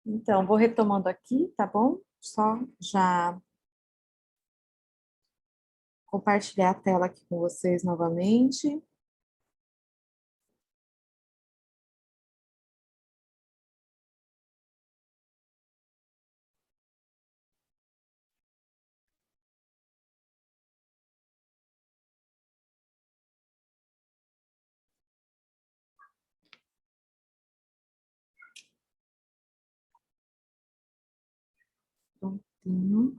Então, vou retomando aqui, tá bom? Só já compartilhar a tela aqui com vocês novamente. Prontinho.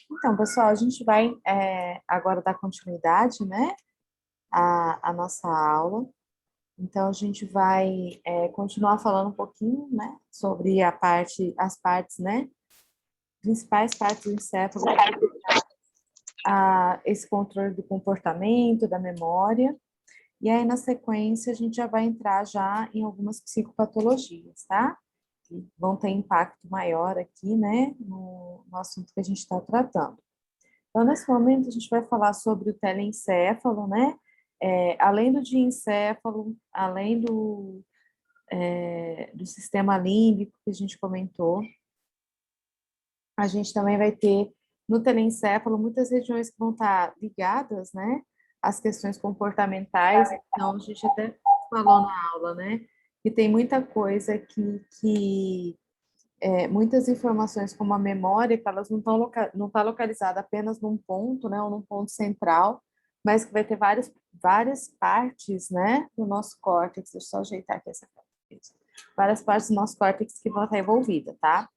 Então, pessoal, a gente vai agora dar continuidade, né, à nossa aula. Então, a gente vai continuar falando um pouquinho, né, sobre as partes, né, principais partes do encéfalo, esse controle do comportamento, da memória. E aí, na sequência, a gente já vai entrar já em algumas psicopatologias, tá? Que vão ter impacto maior aqui, né, no assunto que a gente está tratando. Então, nesse momento, a gente vai falar sobre o telencéfalo, né? Além do diencéfalo, além do sistema límbico que a gente comentou, a gente também vai ter no telencéfalo muitas regiões que vão estar ligadas, né, às questões comportamentais. Então, a gente até falou na aula, né, que tem muita coisa muitas informações como a memória, que elas não tá localizada apenas num ponto, né, ou num ponto central, mas que vai ter várias partes, né, do nosso córtex. Deixa eu só ajeitar aqui essa parte. Várias partes do nosso córtex que vão estar envolvidas, tá?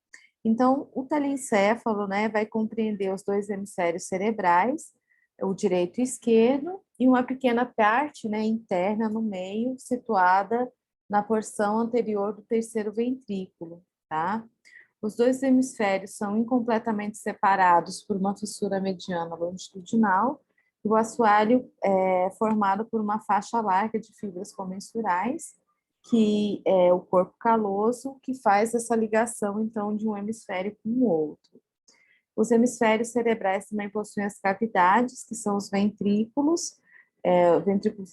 Então, o telencéfalo, né, vai compreender os dois hemisférios cerebrais, o direito e o esquerdo, e uma pequena parte, né, interna no meio, situada na porção anterior do terceiro ventrículo, tá? Os dois hemisférios são incompletamente separados por uma fissura mediana longitudinal, e o assoalho é formado por uma faixa larga de fibras comensurais, que é o corpo caloso, que faz essa ligação, então, de um hemisfério com o outro. Os hemisférios cerebrais também possuem as cavidades, que são os ventrículos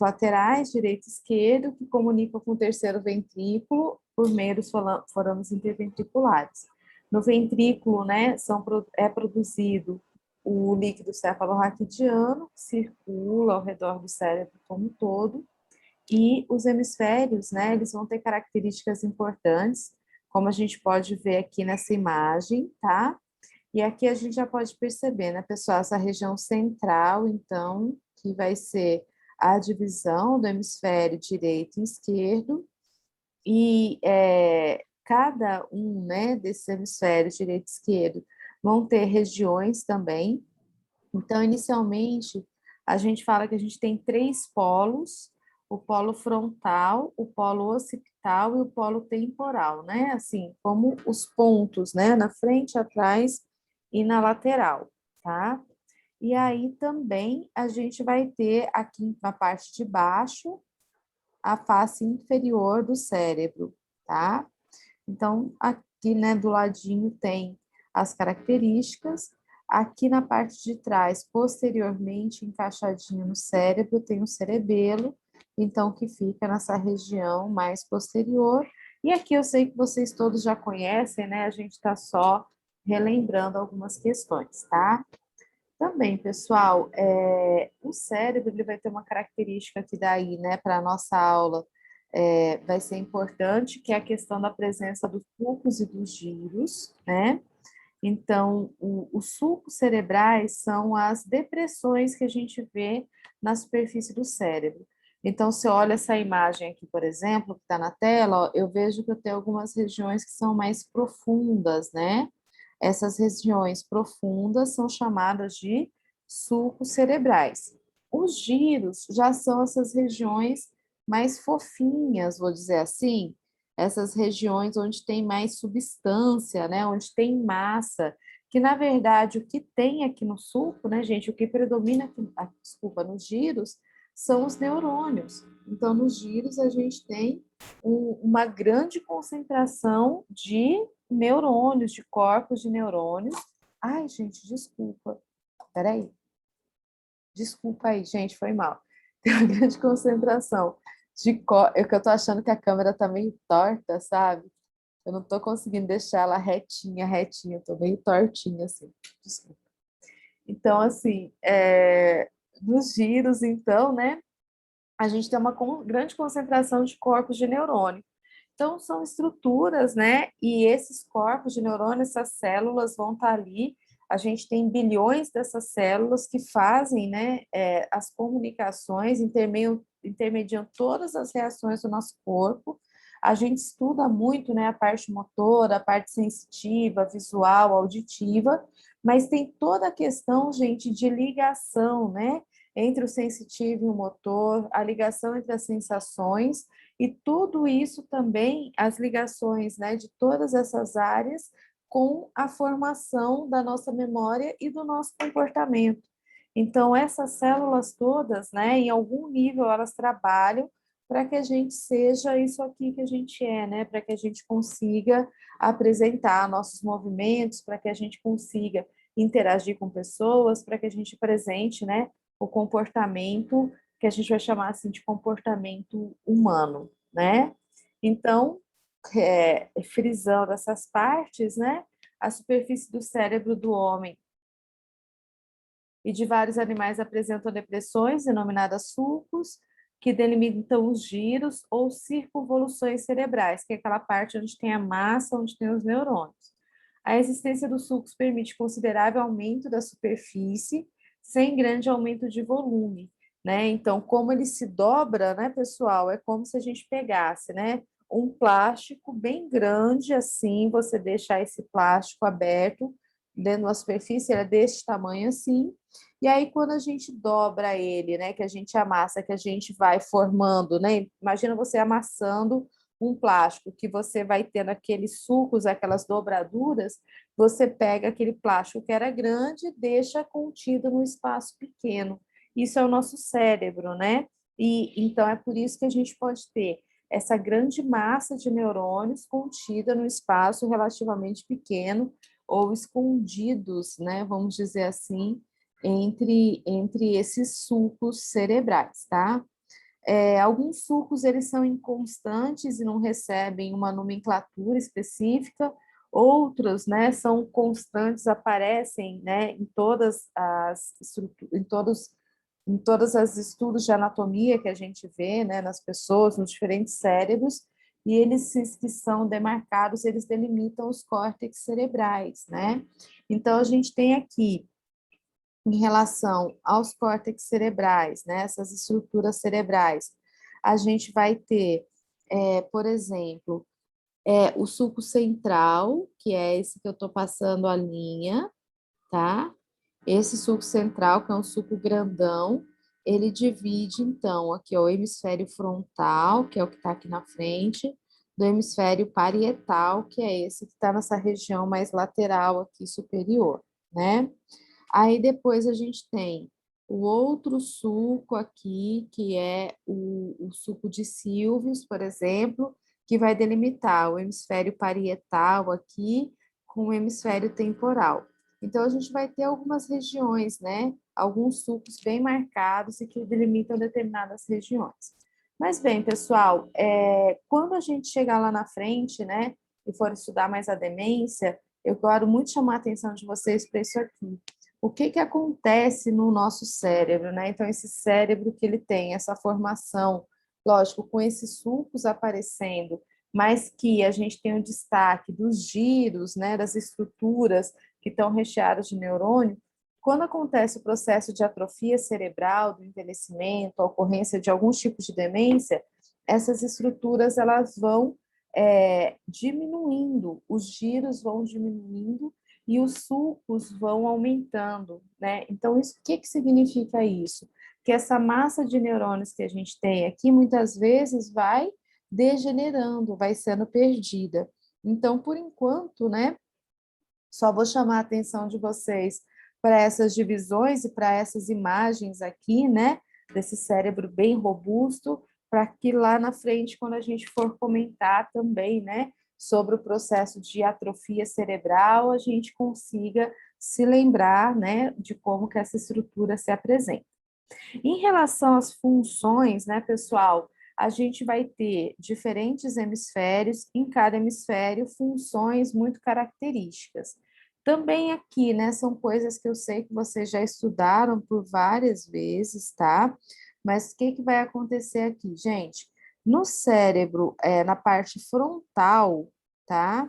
laterais, direito e esquerdo, que comunicam com o terceiro ventrículo por meio dos forames interventriculares. No ventrículo, né, é produzido o líquido cefalorraquidiano, que circula ao redor do cérebro como um todo, e os hemisférios, né, eles vão ter características importantes, como a gente pode ver aqui nessa imagem, tá? E aqui a gente já pode perceber, né, pessoal, essa região central, então, que vai ser a divisão do hemisfério direito e esquerdo, e cada um, né, desses hemisférios direito e esquerdo vão ter regiões também. Então, inicialmente, a gente fala que a gente tem três polos: o polo frontal, o polo occipital e o polo temporal, né? Assim, como os pontos, né? Na frente, atrás e na lateral, tá? E aí também a gente vai ter aqui na parte de baixo a face inferior do cérebro, tá? Então, aqui, né, do ladinho tem as características. Aqui na parte de trás, posteriormente, encaixadinho no cérebro, tem o cerebelo, então, que fica nessa região mais posterior. E aqui eu sei que vocês todos já conhecem, né? A gente está só relembrando algumas questões, tá? Também, pessoal, o cérebro ele vai ter uma característica que daí, né, para a nossa aula, vai ser importante, que é a questão da presença dos sulcos e dos giros, né? Então, os sulcos cerebrais são as depressões que a gente vê na superfície do cérebro. Então, se eu olho essa imagem aqui, por exemplo, que está na tela, ó, eu vejo que eu tenho algumas regiões que são mais profundas, né? Essas regiões profundas são chamadas de sulcos cerebrais. Os giros já são essas regiões mais fofinhas, vou dizer assim, essas regiões onde tem mais substância, né, onde tem massa, que na verdade o que tem aqui no sulco, né, gente, o que predomina aqui, desculpa, nos giros, são os neurônios. Então, nos giros a gente tem uma grande concentração de neurônios, de corpos de neurônios. Ai, gente, desculpa. Peraí. Desculpa aí, gente, foi mal. Tem uma grande concentração É que eu tô achando que a câmera tá meio torta, sabe? Eu não tô conseguindo deixar ela retinha, retinha. Eu tô meio tortinha, assim. Desculpa. Então, assim, nos giros, então, né? A gente tem uma grande concentração de corpos de neurônio. Então, são estruturas, né? E esses corpos de neurônio, essas células vão estar ali. A gente tem bilhões dessas células que fazem, né, as comunicações, intermediam todas as reações do nosso corpo. A gente estuda muito, né, a parte motora, a parte sensitiva, visual, auditiva, mas tem toda a questão, gente, de ligação, né, entre o sensitivo e o motor, a ligação entre as sensações e tudo isso também, as ligações, né, de todas essas áreas com a formação da nossa memória e do nosso comportamento. Então, essas células todas, né, em algum nível, elas trabalham para que a gente seja isso aqui que a gente é, né, para que a gente consiga apresentar nossos movimentos, para que a gente consiga interagir com pessoas, para que a gente apresente, né, o comportamento que a gente vai chamar assim de comportamento humano, né? Então, frisando essas partes, né? A superfície do cérebro do homem e de vários animais apresentam depressões, denominadas sulcos, que delimitam os giros ou circunvoluções cerebrais, que é aquela parte onde tem a massa, onde tem os neurônios. A existência dos sulcos permite considerável aumento da superfície, sem grande aumento de volume, né? Então, como ele se dobra, né, pessoal, é como se a gente pegasse, né, um plástico bem grande assim, você deixar esse plástico aberto dentro de uma superfície, ele é desse tamanho assim, e aí, quando a gente dobra ele, né, que a gente amassa, que a gente vai formando, né? Imagina você amassando um plástico, que você vai tendo aqueles sulcos, aquelas dobraduras, você pega aquele plástico que era grande e deixa contido num espaço pequeno. Isso é o nosso cérebro, né? E então é por isso que a gente pode ter essa grande massa de neurônios contida num espaço relativamente pequeno ou escondidos, né? Vamos dizer assim, entre esses sulcos cerebrais, tá? Alguns sulcos eles são inconstantes e não recebem uma nomenclatura específica, outros, né, são constantes, aparecem, né, em todas as em todas as estudos de anatomia que a gente vê, né, nas pessoas, nos diferentes cérebros, e eles que são demarcados, eles delimitam os córtex cerebrais, né? Então a gente tem aqui em relação aos córtex cerebrais, né, essas estruturas cerebrais, a gente vai ter, por exemplo, o sulco central, que é esse que eu estou passando a linha, tá? Esse sulco central, que é um sulco grandão, ele divide, então, aqui ó, o hemisfério frontal, que é o que está aqui na frente, do hemisfério parietal, que é esse que está nessa região mais lateral aqui superior, né? Aí depois a gente tem o outro sulco aqui, que é o sulco de Sylvius, por exemplo, que vai delimitar o hemisfério parietal aqui com o hemisfério temporal. Então, a gente vai ter algumas regiões, né? Alguns sulcos bem marcados e que delimitam determinadas regiões. Mas bem, pessoal, quando a gente chegar lá na frente, né, e for estudar mais a demência, eu quero muito chamar a atenção de vocês para isso aqui. O que que acontece no nosso cérebro, né? Então, esse cérebro que ele tem, essa formação, lógico, com esses sulcos aparecendo, mas que a gente tem o destaque dos giros, né, das estruturas que estão recheadas de neurônio, quando acontece o processo de atrofia cerebral, do envelhecimento, a ocorrência de alguns tipos de demência, essas estruturas elas vão diminuindo, os giros vão diminuindo e os sulcos vão aumentando, né? Então, isso, o que que significa isso? Que essa massa de neurônios que a gente tem aqui, muitas vezes vai degenerando, vai sendo perdida. Então, por enquanto, né, só vou chamar a atenção de vocês para essas divisões e para essas imagens aqui, né, desse cérebro bem robusto, para que lá na frente, quando a gente for comentar também, né, sobre o processo de atrofia cerebral, a gente consiga se lembrar, né, de como que essa estrutura se apresenta. Em relação às funções, né, pessoal, a gente vai ter diferentes hemisférios, em cada hemisfério funções muito características. Também aqui, né, são coisas que eu sei que vocês já estudaram por várias vezes, tá? Mas o que que vai acontecer aqui, gente? No cérebro, na parte frontal, tá?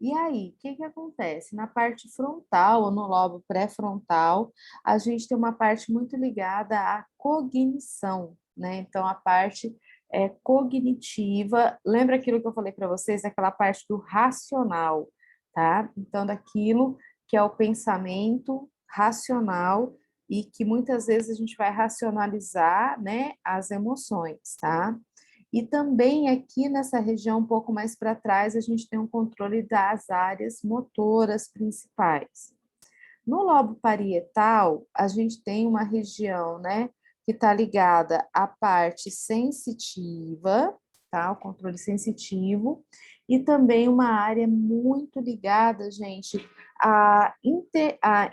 E aí, o que que acontece? Na parte frontal, ou no lobo pré-frontal, a gente tem uma parte muito ligada à cognição, né? Então, a parte cognitiva, lembra aquilo que eu falei para vocês, aquela parte do racional, tá? Então, daquilo que é o pensamento racional e que muitas vezes a gente vai racionalizar, né, as emoções, tá? E também aqui nessa região, um pouco mais para trás, a gente tem um controle das áreas motoras principais. No lobo parietal, a gente tem uma região, né, que está ligada à parte sensitiva, tá? O controle sensitivo, e também uma área muito ligada, gente, à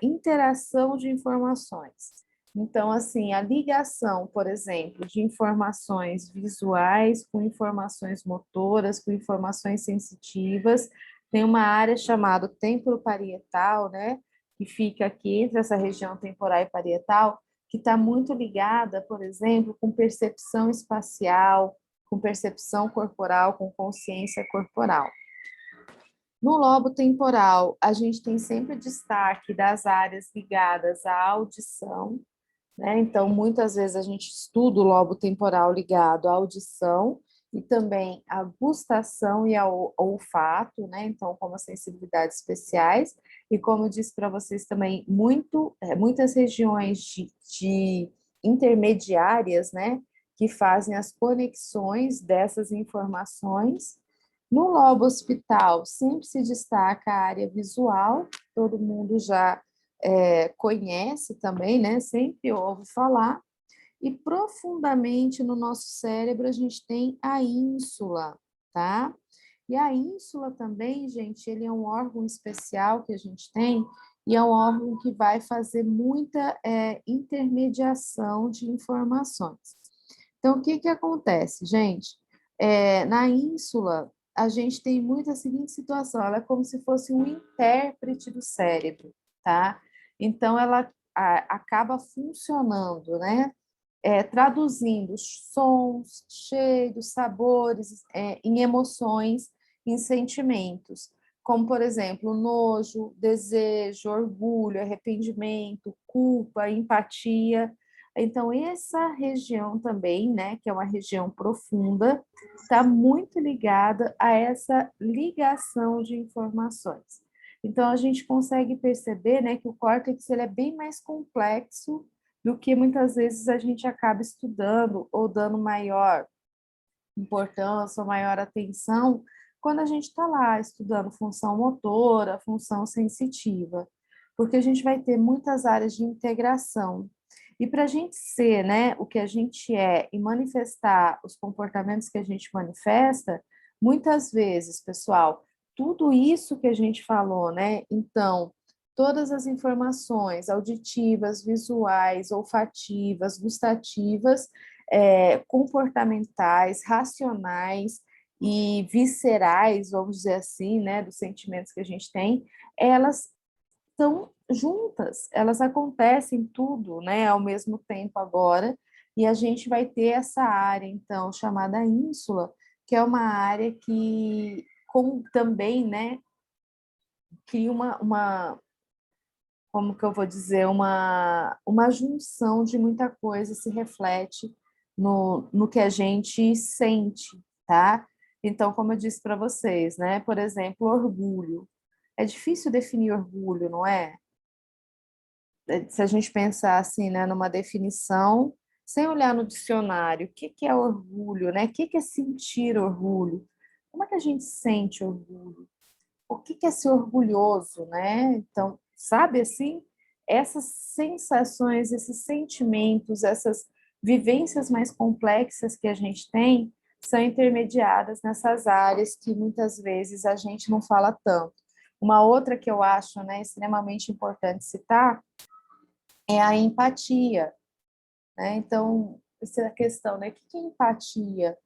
interação de informações. Então, assim, a ligação, por exemplo, de informações visuais com informações motoras, com informações sensitivas, tem uma área chamada temporoparietal, né? Que fica aqui entre essa região temporal e parietal, que está muito ligada, por exemplo, com percepção espacial, com percepção corporal, com consciência corporal. No lobo temporal, a gente tem sempre destaque das áreas ligadas à audição, né? Então, muitas vezes a gente estuda o lobo temporal ligado à audição e também à gustação e ao olfato, né? Então, como as sensibilidades especiais. E como eu disse para vocês também, muitas regiões de intermediárias, né? Que fazem as conexões dessas informações. No lobo occipital, sempre se destaca a área visual, todo mundo já conhece também, né? Sempre ouve falar. E profundamente no nosso cérebro a gente tem a ínsula, tá? E a ínsula também, gente, ele é um órgão especial que a gente tem e é um órgão que vai fazer muita intermediação de informações. Então, o que que acontece, gente? Na ínsula, a gente tem muito a seguinte situação, ela é como se fosse um intérprete do cérebro, tá? Então, ela acaba funcionando, né? Traduzindo sons, cheiros, sabores em emoções, em sentimentos, como, por exemplo, nojo, desejo, orgulho, arrependimento, culpa, empatia. Então, essa região também, né, que é uma região profunda, está muito ligada a essa ligação de informações. Então, a gente consegue perceber, né, que o córtex ele é bem mais complexo do que muitas vezes a gente acaba estudando ou dando maior importância ou maior atenção quando a gente está lá estudando função motora, função sensitiva, porque a gente vai ter muitas áreas de integração. E para a gente ser, né, o que a gente é e manifestar os comportamentos que a gente manifesta, muitas vezes, pessoal, tudo isso que a gente falou, né? Então, todas as informações auditivas, visuais, olfativas, gustativas, comportamentais, racionais e viscerais, vamos dizer assim, né, dos sentimentos que a gente tem, elas estão juntas, elas acontecem tudo, né, ao mesmo tempo agora, e a gente vai ter essa área, então, chamada ínsula, que é uma área que também, né, cria como que eu vou dizer, uma junção de muita coisa se reflete no que a gente sente, tá? Então, como eu disse para vocês, né? Por exemplo, orgulho. É difícil definir orgulho, não é? Se a gente pensar assim, né, numa definição, sem olhar no dicionário, o que que é orgulho, né? O que que é sentir orgulho? Como é que a gente sente orgulho? O que que é ser orgulhoso, né? Então, sabe assim, essas sensações, esses sentimentos, essas vivências mais complexas que a gente tem são intermediadas nessas áreas que muitas vezes a gente não fala tanto. Uma outra que eu acho, né, extremamente importante citar é a empatia, né? Então, essa questão, né? O que é empatia?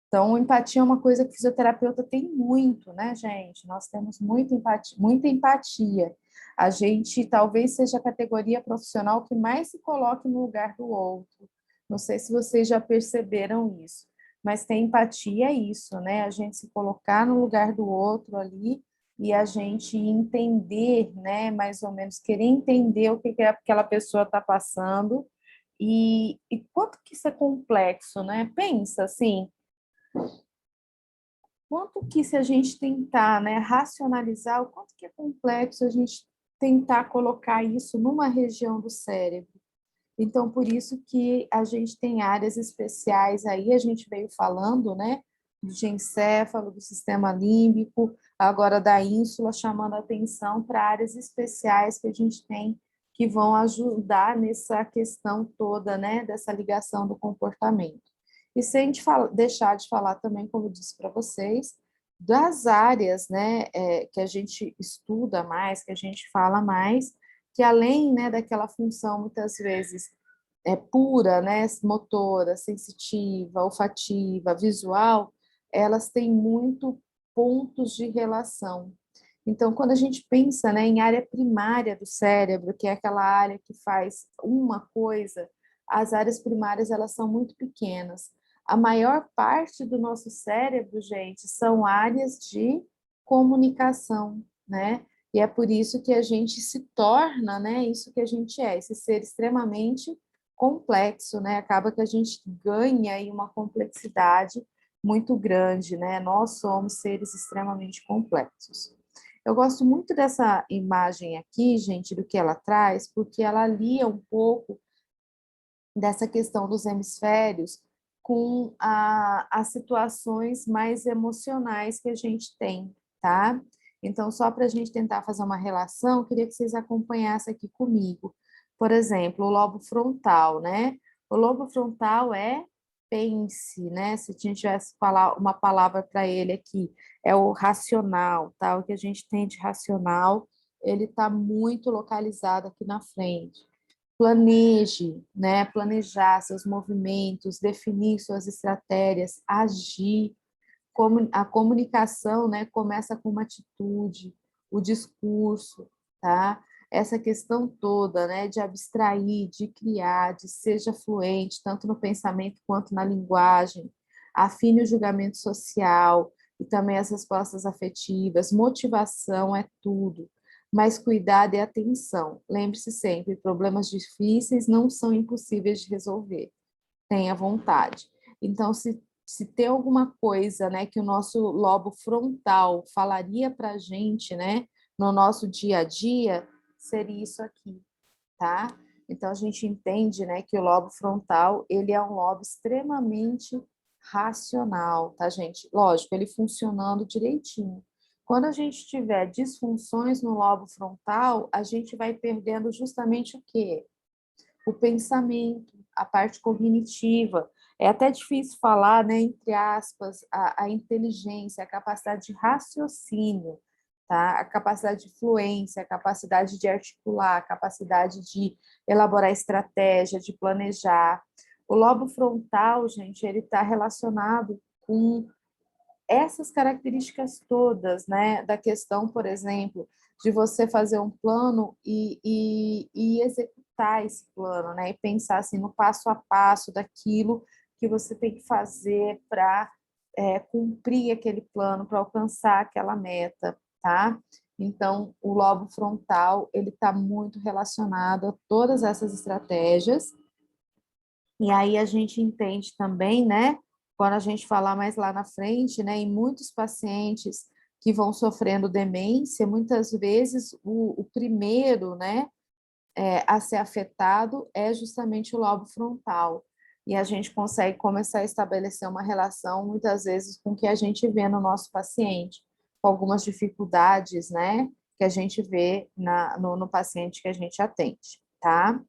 Então, empatia é uma coisa que o fisioterapeuta tem muito, né, gente? Nós temos muita empatia, muita empatia. A gente talvez seja a categoria profissional que mais se coloque no lugar do outro. Não sei se vocês já perceberam isso, mas ter empatia é isso, né? A gente se colocar no lugar do outro ali e a gente entender, né, mais ou menos, querer entender o que que aquela pessoa está passando e quanto que isso é complexo, né? Pensa assim, quanto que se a gente tentar, né, racionalizar, o quanto que é complexo a gente tentar colocar isso numa região do cérebro. Então, por isso que a gente tem áreas especiais aí, a gente veio falando, né, do encéfalo, do sistema límbico, agora da ínsula, chamando a atenção para áreas especiais que a gente tem que vão ajudar nessa questão toda, né, dessa ligação do comportamento. E sem a gente deixar de falar também, como eu disse para vocês, das áreas, né, que a gente estuda mais, que a gente fala mais, que além, né, daquela função muitas vezes pura, né, motora, sensitiva, olfativa, visual, elas têm muito pontos de relação. Então, quando a gente pensa, né, em área primária do cérebro, que é aquela área que faz uma coisa, as áreas primárias elas são muito pequenas. A maior parte do nosso cérebro, gente, são áreas de comunicação, né? E é por isso que a gente se torna, né, isso que a gente é, esse ser extremamente complexo, né? Acaba que a gente ganha aí uma complexidade muito grande, né? Nós somos seres extremamente complexos. Eu gosto muito dessa imagem aqui, gente, do que ela traz, porque ela alia um pouco dessa questão dos hemisférios com as situações mais emocionais que a gente tem, tá? Então, só para a gente tentar fazer uma relação, eu queria que vocês acompanhassem aqui comigo. Por exemplo, o lobo frontal, né? O lobo frontal é pense, né? Se a gente tivesse falar uma palavra para ele aqui, é o racional, tá? O que a gente tem de racional, ele está muito localizado aqui na frente. Planeje, né? Planejar seus movimentos, definir suas estratégias, agir. A comunicação, né, começa com uma atitude, o discurso, tá? Essa questão toda, né, de abstrair, de criar, de seja fluente, tanto no pensamento quanto na linguagem, afine o julgamento social e também as respostas afetivas, motivação é tudo, mas cuidado e atenção. Lembre-se sempre, problemas difíceis não são impossíveis de resolver. Tenha vontade. Então, se tem alguma coisa, né, que o nosso lobo frontal falaria para a gente, né, no nosso dia a dia, seria isso aqui, tá? Então, a gente entende, né, que o lobo frontal, ele é um lobo extremamente racional, tá, gente? Lógico, ele funcionando direitinho. Quando a gente tiver disfunções no lobo frontal, a gente vai perdendo justamente o quê? O pensamento, a parte cognitiva. É até difícil falar, né, entre aspas, a inteligência, a capacidade de raciocínio, tá? A capacidade de fluência, a capacidade de articular, a capacidade de elaborar estratégia, de planejar. O lobo frontal, gente, ele está relacionado com essas características todas, né, da questão, por exemplo, de você fazer um plano e executar esse plano, né, e pensar assim no passo a passo daquilo que você tem que fazer para cumprir aquele plano, para alcançar aquela meta, tá? Então, o lobo frontal, ele está muito relacionado a todas essas estratégias, e aí a gente entende também, né, quando a gente falar mais lá na frente, né, em muitos pacientes que vão sofrendo demência, muitas vezes o primeiro, né, a ser afetado é justamente o lobo frontal. E a gente consegue começar a estabelecer uma relação, muitas vezes, com o que a gente vê no nosso paciente, com algumas dificuldades, né, que a gente vê no paciente que a gente atende, tá?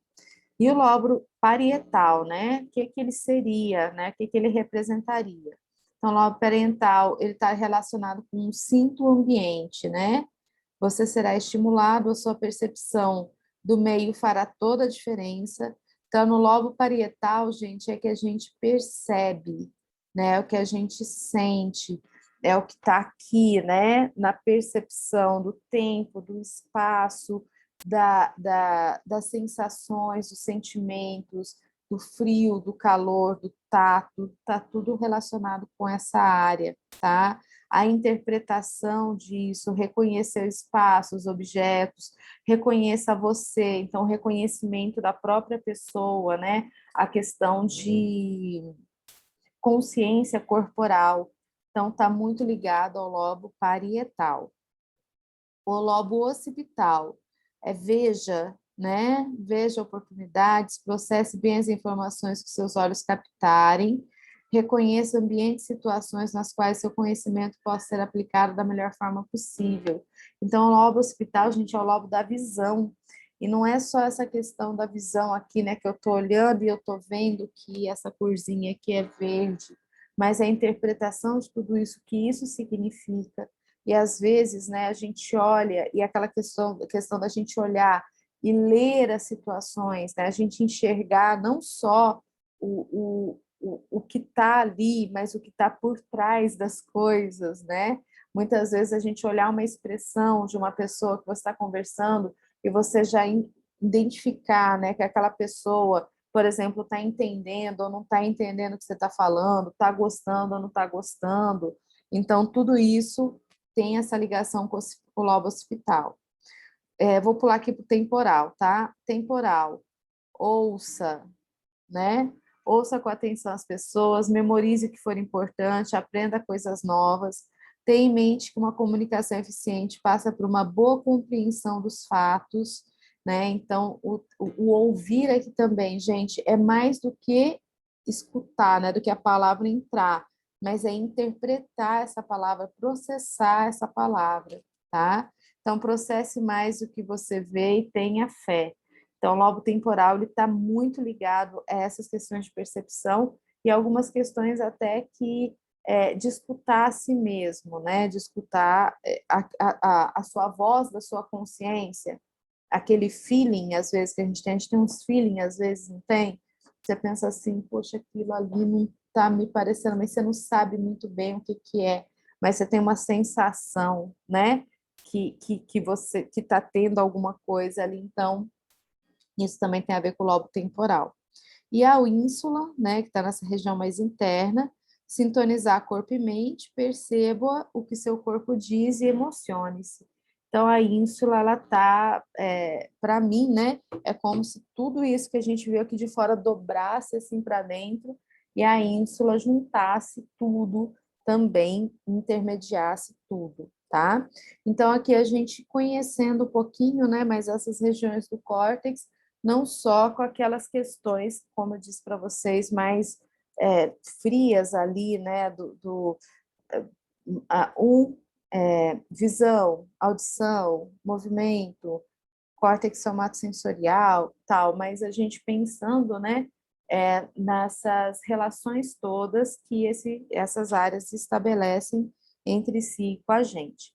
E o lobo parietal, né? O que que ele seria, né? O que que ele representaria? Então, o lobo parietal, ele está relacionado com um cinto ambiente, né? Você será estimulado, a sua percepção do meio fará toda a diferença. Então, no lobo parietal, gente, é que a gente percebe, né? É o que a gente sente, é o que está aqui, né? Na percepção do tempo, do espaço, das sensações, dos sentimentos, do frio, do calor, do tato, está tudo relacionado com essa área, tá? A interpretação disso, reconhecer o espaço, os objetos, reconheça você, então, o reconhecimento da própria pessoa, né? A questão de consciência corporal, então, está muito ligado ao lobo parietal. O lobo occipital veja, né? Veja oportunidades, processe bem as informações que seus olhos captarem, reconheça ambientes e situações nas quais seu conhecimento possa ser aplicado da melhor forma possível. Então, o lobo occipital, gente, é o lobo da visão. E não é só essa questão da visão aqui, né? Que eu estou olhando e eu estou vendo que essa corzinha aqui é verde, mas é a interpretação de tudo isso, que isso significa. E às vezes, né, a gente olha, e aquela questão da gente olhar e ler as situações, né, a gente enxergar não só o que está ali, mas o que está por trás das coisas, né? Muitas vezes a gente olhar uma expressão de uma pessoa que você está conversando e você já identificar, né, que aquela pessoa, por exemplo, está entendendo ou não está entendendo o que você está falando, está gostando ou não está gostando. Então, tudo isso tem essa ligação com o lobo occipital. Vou pular aqui para o temporal, tá? Temporal, ouça, né? Ouça com atenção as pessoas, memorize o que for importante, aprenda coisas novas. Tenha em mente que uma comunicação eficiente passa por uma boa compreensão dos fatos, né? Então, o ouvir aqui também, gente, é mais do que escutar, né? Do que a palavra entrar, mas é interpretar essa palavra, processar essa palavra, tá? Então, processe mais o que você vê e tenha fé. Então, o lobo temporal ele está muito ligado a essas questões de percepção e algumas questões até que de escutar a si mesmo, né? De escutar a sua voz da sua consciência, aquele feeling, às vezes, que a gente tem uns feeling, às vezes não tem. Você pensa assim, poxa, aquilo ali não está me parecendo, mas você não sabe muito bem o que, que é, mas você tem uma sensação, né? Que você que está tendo alguma coisa ali, então isso também tem a ver com o lobo temporal. E a ínsula, né, que está nessa região mais interna, sintonizar corpo e mente, perceba o que seu corpo diz e emocione-se. Então, a ínsula, ela tá, para mim, né, é como se tudo isso que a gente viu aqui de fora dobrasse assim para dentro e a ínsula juntasse tudo também, intermediasse tudo, tá? Então, aqui a gente conhecendo um pouquinho, né, mais essas regiões do córtex, não só com aquelas questões, como eu disse para vocês, mais frias ali, né, visão, audição, movimento, córtex somatosensorial, tal, mas a gente pensando, né, nessas relações todas que essas áreas estabelecem entre si com a gente.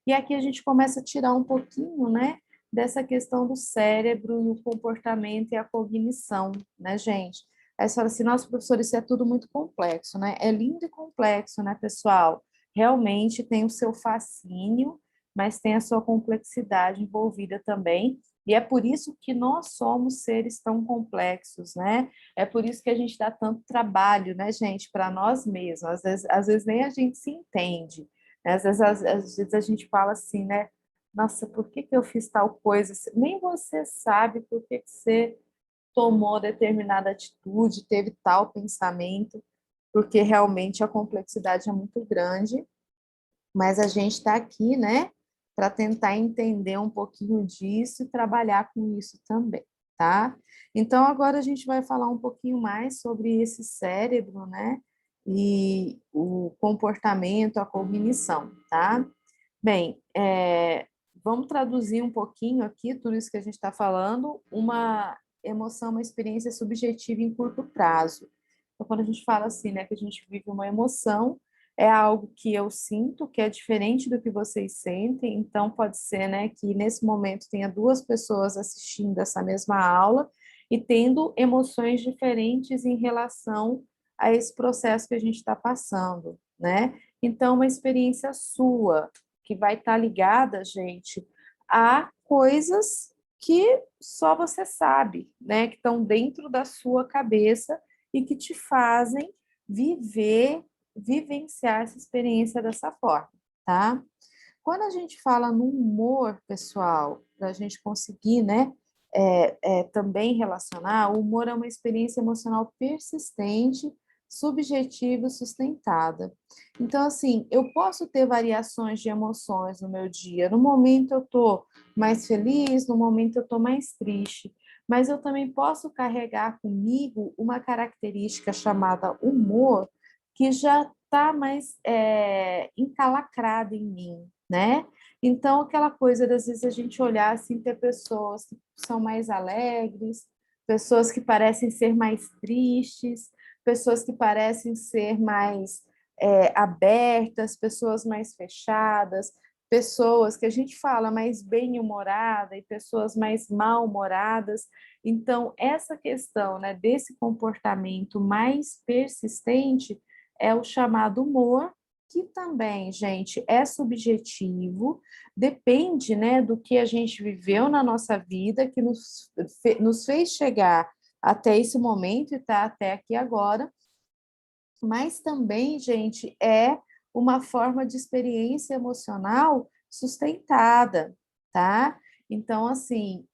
E aqui a gente começa a tirar um pouquinho, né, dessa questão do cérebro e o comportamento e a cognição, né, gente? Aí você fala assim, nossa, professor, isso é tudo muito complexo, né? É lindo e complexo, né, pessoal? Realmente tem o seu fascínio, mas tem a sua complexidade envolvida também, e é por isso que nós somos seres tão complexos, né? É por isso que a gente dá tanto trabalho, né, gente, para nós mesmos. Às vezes nem a gente se entende, né? Às vezes a gente fala assim, né? Nossa, por que que eu fiz tal coisa? Nem você sabe por que que você tomou determinada atitude, teve tal pensamento, porque realmente a complexidade é muito grande, mas a gente está aqui, né, para tentar entender um pouquinho disso e trabalhar com isso também, tá? Então, agora a gente vai falar um pouquinho mais sobre esse cérebro, né, e o comportamento, a cognição, tá? Bem, vamos traduzir um pouquinho aqui tudo isso que a gente está falando, uma emoção, uma experiência subjetiva em curto prazo. Então, quando a gente fala assim, né, que a gente vive uma emoção, é algo que eu sinto, que é diferente do que vocês sentem, então pode ser, né, que nesse momento tenha duas pessoas assistindo essa mesma aula e tendo emoções diferentes em relação a esse processo que a gente está passando, né? Então, uma experiência sua, que vai estar ligada, gente, a coisas que só você sabe, né? Que estão dentro da sua cabeça e que te fazem vivenciar essa experiência dessa forma, tá? Quando a gente fala no humor, pessoal, para a gente conseguir, né, também relacionar, o humor é uma experiência emocional persistente, subjetiva e sustentada. Então, assim, eu posso ter variações de emoções no meu dia. No momento eu estou mais feliz, no momento eu estou mais triste. Mas eu também posso carregar comigo uma característica chamada humor, que já está mais encalacrada em mim, né? Então, aquela coisa, às vezes, a gente olhar assim, ter pessoas que são mais alegres, pessoas que parecem ser mais tristes, pessoas que parecem ser mais abertas, pessoas mais fechadas, pessoas que a gente fala mais bem-humorada e pessoas mais mal-humoradas. Então, essa questão, né, desse comportamento mais persistente é o chamado humor, que também, gente, é subjetivo, depende, né, do que a gente viveu na nossa vida, que nos fez chegar até esse momento e tá até aqui agora, mas também, gente, é uma forma de experiência emocional sustentada, tá? Então, assim,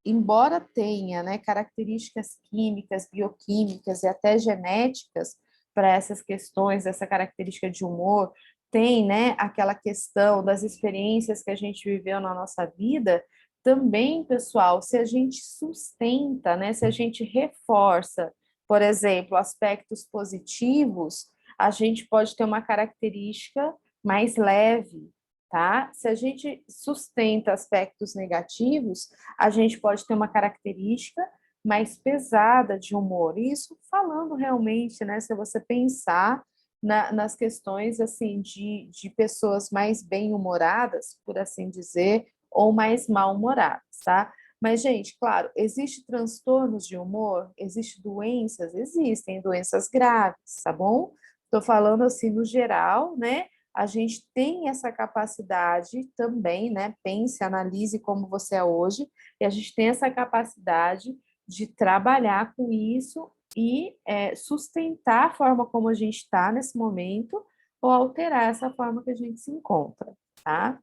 embora tenha, né, características químicas, bioquímicas e até genéticas para essas questões, essa característica de humor, tem, né, aquela questão das experiências que a gente viveu na nossa vida, também, pessoal, se a gente sustenta, né, se a gente reforça, por exemplo, aspectos positivos, a gente pode ter uma característica mais leve, tá? Se a gente sustenta aspectos negativos, a gente pode ter uma característica mais pesada de humor. Isso falando realmente, né? Se você pensar nas questões assim de pessoas mais bem-humoradas, por assim dizer, ou mais mal-humoradas, tá? Mas, gente, claro, existe transtornos de humor? Existem doenças? Existem doenças graves, tá bom? Estou falando assim no geral, né? A gente tem essa capacidade também, né? Pense, analise como você é hoje, e a gente tem essa capacidade de trabalhar com isso e sustentar a forma como a gente está nesse momento ou alterar essa forma que a gente se encontra, tá?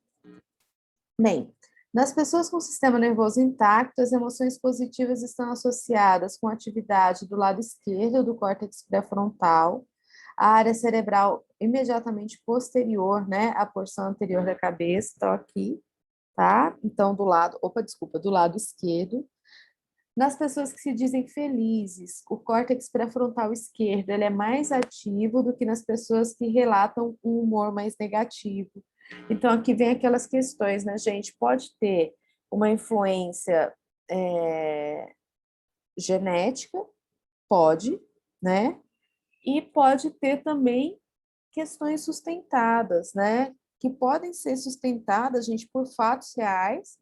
Bem, nas pessoas com sistema nervoso intacto, as emoções positivas estão associadas com a atividade do lado esquerdo do córtex pré-frontal, a área cerebral imediatamente posterior, né, à porção anterior da cabeça, então aqui, tá? Então, do lado esquerdo. Nas pessoas que se dizem felizes, o córtex pré-frontal esquerdo, ele é mais ativo do que nas pessoas que relatam um humor mais negativo. Então, aqui vem aquelas questões, né, gente? Pode ter uma influência genética, pode, né? E pode ter também questões sustentadas, né? Que podem ser sustentadas, gente, por fatos reais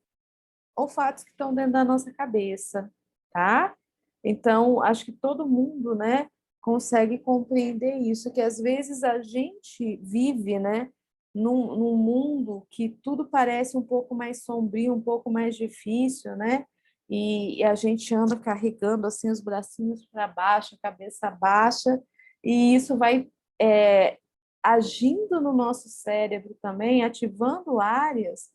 ou fatos que estão dentro da nossa cabeça, tá? Então, acho que todo mundo, né, consegue compreender isso, que às vezes a gente vive, né, num mundo que tudo parece um pouco mais sombrio, um pouco mais difícil, né? E a gente anda carregando assim os bracinhos para baixo, a cabeça baixa, e isso vai agindo no nosso cérebro também, ativando áreas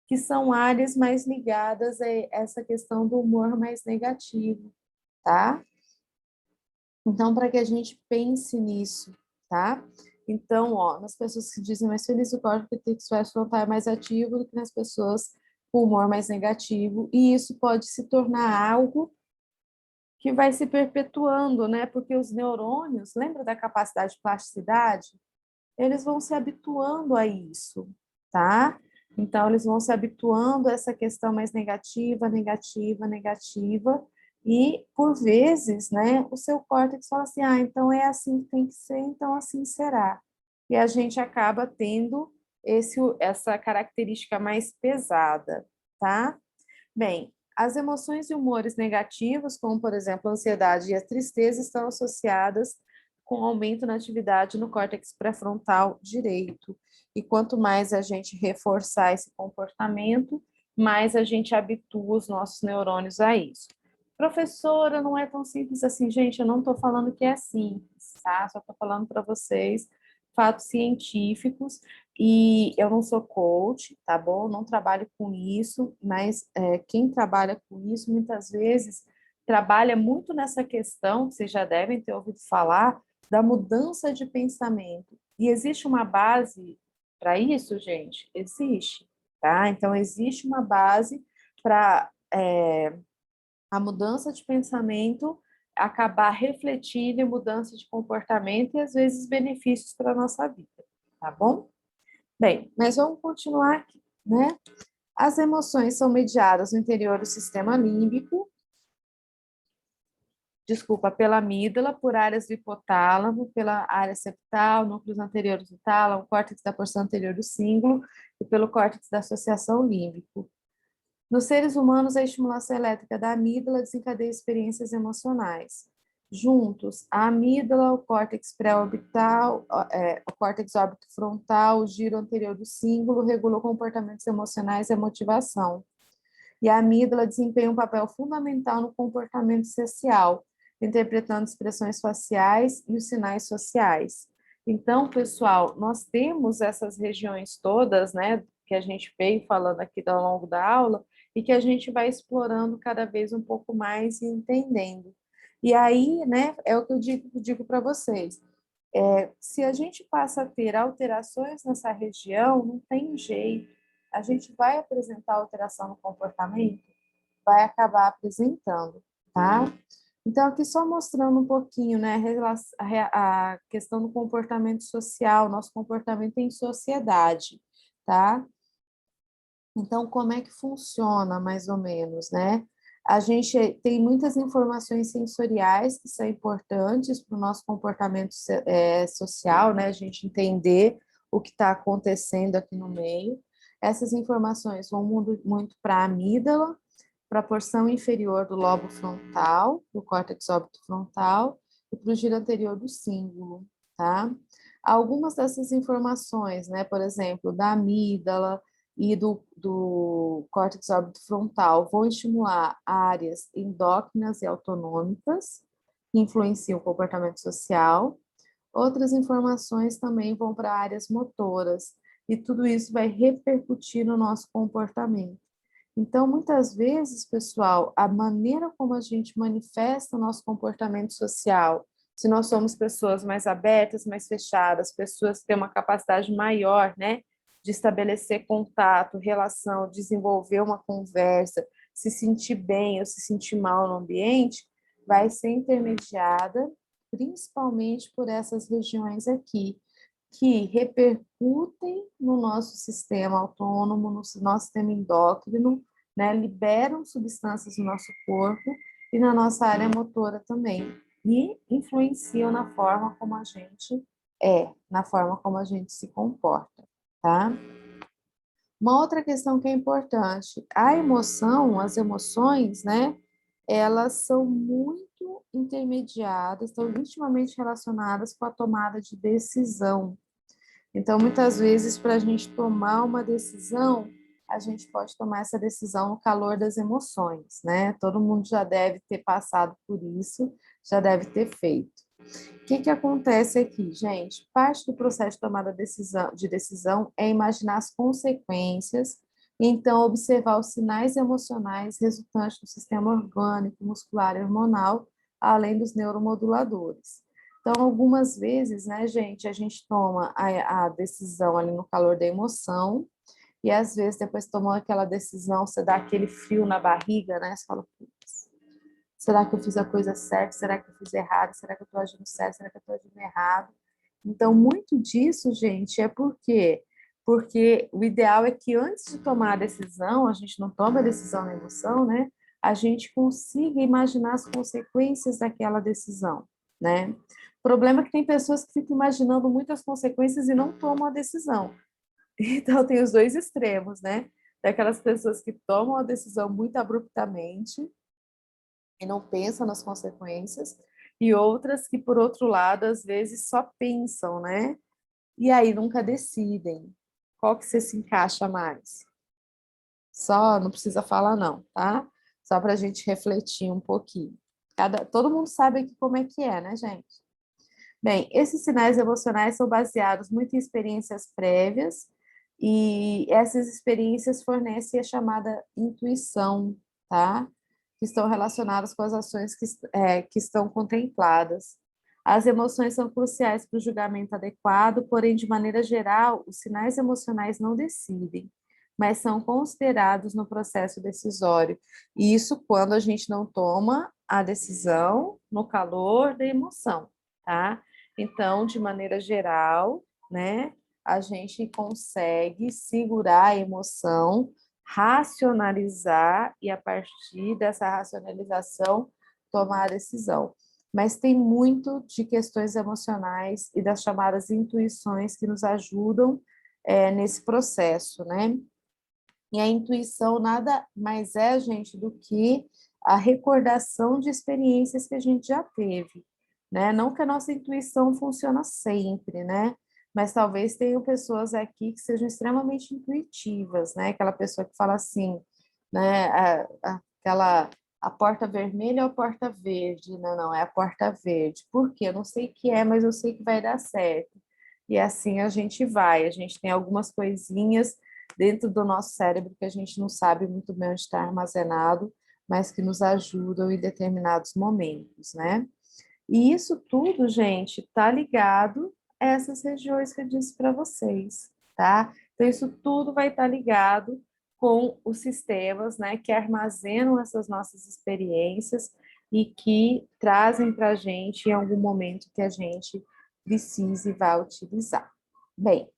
que são áreas mais ligadas a essa questão do humor mais negativo, tá? Então, para que a gente pense nisso, tá? Então, ó, nas pessoas que dizem mais felizes, o córtex pré-frontal é mais ativo do que nas pessoas com humor mais negativo, e isso pode se tornar algo que vai se perpetuando, né? Porque os neurônios, lembra da capacidade de plasticidade? Eles vão se habituando a isso, tá? Então, eles vão se habituando a essa questão mais negativa, negativa, negativa, e, por vezes, né, o seu córtex fala assim, ah, então é assim que tem que ser, então assim será. E a gente acaba tendo essa característica mais pesada, tá? Bem, as emoções e humores negativos, como, por exemplo, a ansiedade e a tristeza, estão associadas com aumento na atividade no córtex pré-frontal direito. E quanto mais a gente reforçar esse comportamento, mais a gente habitua os nossos neurônios a isso. Professora, não é tão simples assim, gente, eu não estou falando que é simples, tá? Só estou falando para vocês fatos científicos, e eu não sou coach, tá bom? Não trabalho com isso, mas quem trabalha com isso, muitas vezes, trabalha muito nessa questão, que vocês já devem ter ouvido falar, da mudança de pensamento. E existe uma base para isso, gente? Existe, tá? Então, existe uma base para a mudança de pensamento acabar refletindo em mudança de comportamento e, às vezes, benefícios para a nossa vida, tá bom? Bem, mas vamos continuar aqui, né? As emoções são mediadas no interior do sistema límbico, pela amígdala, por áreas do hipotálamo, pela área septal, núcleos anteriores do tálamo, córtex da porção anterior do cíngulo e pelo córtex da associação límbico. Nos seres humanos, a estimulação elétrica da amígdala desencadeia experiências emocionais. Juntos, a amígdala, o córtex pré-orbital, o córtex órbito-frontal, o giro anterior do cíngulo, regulam comportamentos emocionais e a motivação. E a amígdala desempenha um papel fundamental no comportamento social, interpretando expressões faciais e os sinais sociais. Então, pessoal, nós temos essas regiões todas, né, que a gente veio falando aqui ao longo da aula, e que a gente vai explorando cada vez um pouco mais e entendendo. E aí, né, é o que eu digo para vocês. Se a gente passa a ter alterações nessa região, não tem jeito. A gente vai apresentar alteração no comportamento? Vai acabar apresentando, tá? Então, aqui só mostrando um pouquinho, né, a questão do comportamento social, nosso comportamento em sociedade, tá? Então, como é que funciona, mais ou menos, né? A gente tem muitas informações sensoriais que são importantes para o nosso comportamento social, né? A gente entender o que está acontecendo aqui no meio. Essas informações vão muito para a amígdala, para a porção inferior do lobo frontal, do córtex órbito-frontal, e para o giro anterior do cíngulo, tá? Algumas dessas informações, né? Por exemplo, da amígdala, e do córtex órbito-frontal vão estimular áreas endócrinas e autonômicas, que influenciam o comportamento social. Outras informações também vão para áreas motoras, e tudo isso vai repercutir no nosso comportamento. Então, muitas vezes, pessoal, a maneira como a gente manifesta o nosso comportamento social, se nós somos pessoas mais abertas, mais fechadas, pessoas que têm uma capacidade maior, né, de estabelecer contato, relação, desenvolver uma conversa, se sentir bem ou se sentir mal no ambiente, vai ser intermediada principalmente por essas regiões aqui, que repercutem no nosso sistema autônomo, no nosso sistema endócrino, né, liberam substâncias no nosso corpo e na nossa área motora também, e influenciam na forma como a gente na forma como a gente se comporta, tá? Uma outra questão que é importante, a emoção, as emoções, né, elas são muito intermediadas, estão intimamente relacionadas com a tomada de decisão. Então, muitas vezes, para a gente tomar uma decisão, a gente pode tomar essa decisão no calor das emoções, né? Todo mundo já deve ter passado por isso, já deve ter feito. O que acontece aqui, gente? Parte do processo de tomada de decisão é imaginar as consequências, e então observar os sinais emocionais resultantes do sistema orgânico, muscular e hormonal, além dos neuromoduladores. Então, algumas vezes, né, gente, a gente toma a decisão ali no calor da emoção, e às vezes, depois tomando aquela decisão, você dá aquele frio na barriga, né? Você fala, putz, será que eu fiz a coisa certa? Será que eu fiz errado? Será que eu estou agindo certo? Será que eu estou agindo errado? Então, muito disso, gente, é por quê? Porque o ideal é que antes de tomar a decisão, a gente não toma a decisão na emoção, né? A gente consiga imaginar as consequências daquela decisão, né? O problema é que tem pessoas que ficam imaginando muitas consequências e não tomam a decisão. Então, tem os dois extremos, né? Daquelas pessoas que tomam a decisão muito abruptamente e não pensam nas consequências, e outras que, por outro lado, às vezes só pensam, né? E aí nunca decidem. Qual que você se encaixa mais? Só, não precisa falar não, tá? Só para a gente refletir um pouquinho. Todo mundo sabe aqui como é que é, né, gente? Bem, esses sinais emocionais são baseados muito em experiências prévias e essas experiências fornecem a chamada intuição, tá? Que estão relacionadas com as ações que estão contempladas. As emoções são cruciais para o julgamento adequado, porém, de maneira geral, os sinais emocionais não decidem, mas são considerados no processo decisório. E isso quando a gente não toma a decisão no calor da emoção, tá? Então, de maneira geral, né, a gente consegue segurar a emoção, racionalizar e, a partir dessa racionalização, tomar a decisão. Mas tem muito de questões emocionais e das chamadas intuições que nos ajudam nesse processo, né? E a intuição nada mais é, gente, do que a recordação de experiências que a gente já teve, né? Não que a nossa intuição funciona sempre, né? Mas talvez tenham pessoas aqui que sejam extremamente intuitivas, né? Aquela pessoa que fala assim, né? Aquela a porta vermelha ou a porta verde? Não, não, é a porta verde. Por quê? Eu não sei o que é, mas eu sei que vai dar certo. E assim a gente vai. A gente tem algumas coisinhas dentro do nosso cérebro que a gente não sabe muito bem onde está armazenado, mas que nos ajudam em determinados momentos, né? E isso tudo, gente, está ligado a essas regiões que eu disse para vocês, tá? Então, isso tudo vai estar ligado com os sistemas, né, que armazenam essas nossas experiências e que trazem para a gente em algum momento que a gente precise e vai utilizar. Bem,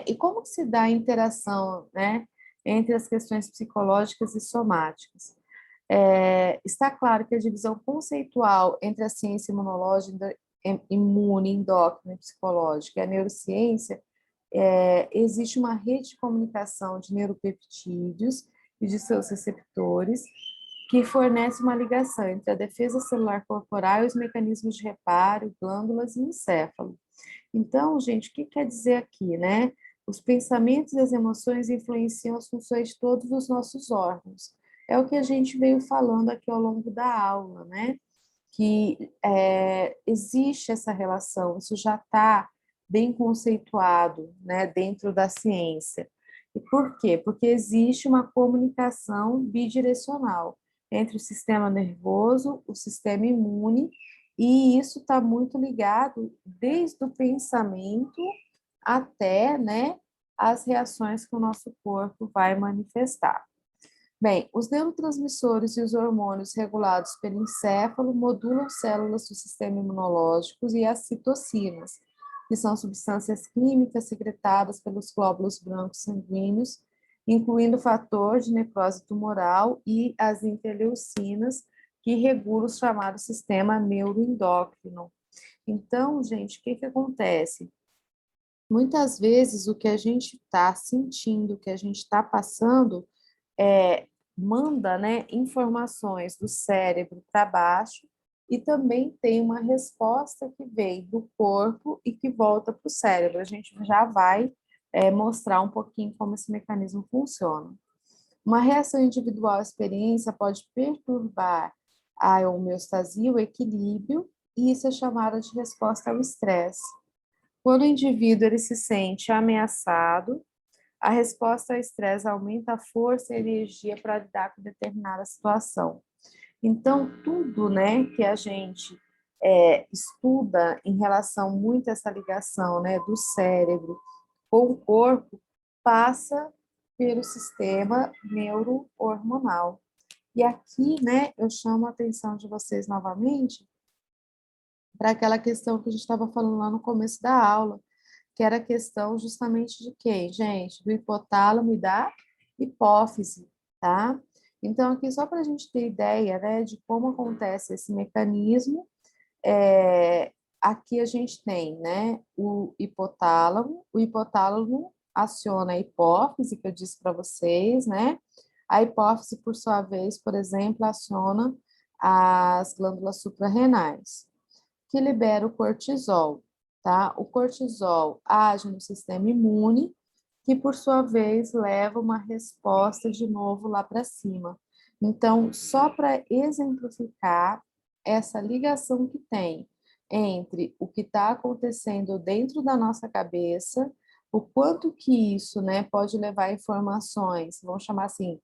e como que se dá a interação, né, entre as questões psicológicas e somáticas? Está claro que a divisão conceitual entre a ciência imunológica, imune, endócrina e psicológica e a neurociência, existe uma rede de comunicação de neuropeptídeos e de seus receptores que fornece uma ligação entre a defesa celular corporal e os mecanismos de reparo, glândulas e encéfalo. Então, gente, o que quer dizer aqui, né? Os pensamentos e as emoções influenciam as funções de todos os nossos órgãos. É o que a gente veio falando aqui ao longo da aula, né? Que existe essa relação, isso já está bem conceituado, né, dentro da ciência. E por quê? Porque existe uma comunicação bidirecional entre o sistema nervoso, o sistema imune, e isso está muito ligado desde o pensamento até, né, as reações que o nosso corpo vai manifestar. Bem, os neurotransmissores e os hormônios regulados pelo encéfalo modulam células do sistema imunológico e as citocinas, que são substâncias químicas secretadas pelos glóbulos brancos sanguíneos, incluindo o fator de necrose tumoral e as interleucinas, que regulam o chamado sistema neuroendócrino. Então, gente, o que acontece? Muitas vezes o que a gente está sentindo, o que a gente está passando, manda, né, informações do cérebro para baixo e também tem uma resposta que vem do corpo e que volta para o cérebro. A gente já vai mostrar um pouquinho como esse mecanismo funciona. Uma reação individual à experiência pode perturbar a homeostasia, o equilíbrio, e isso é chamado de resposta ao estresse. Quando o indivíduo ele se sente ameaçado, a resposta ao estresse aumenta a força e a energia para lidar com determinada situação. Então, tudo, né, que a gente estuda em relação muito a essa ligação, né, do cérebro com o corpo, passa pelo sistema neurohormonal. E aqui, né, eu chamo a atenção de vocês novamente para aquela questão que a gente estava falando lá no começo da aula, que era a questão justamente de quem, gente? Do hipotálamo e da hipófise, tá? Então, aqui só para a gente ter ideia, né, de como acontece esse mecanismo, aqui a gente tem, né, o hipotálamo aciona a hipófise, que eu disse para vocês, né? A hipófise, por sua vez, por exemplo, aciona as glândulas suprarrenais, que libera o cortisol, tá? O cortisol age no sistema imune, que por sua vez leva uma resposta de novo lá para cima. Então, só para exemplificar essa ligação que tem entre o que está acontecendo dentro da nossa cabeça, o quanto que isso, né, pode levar informações, vamos chamar assim,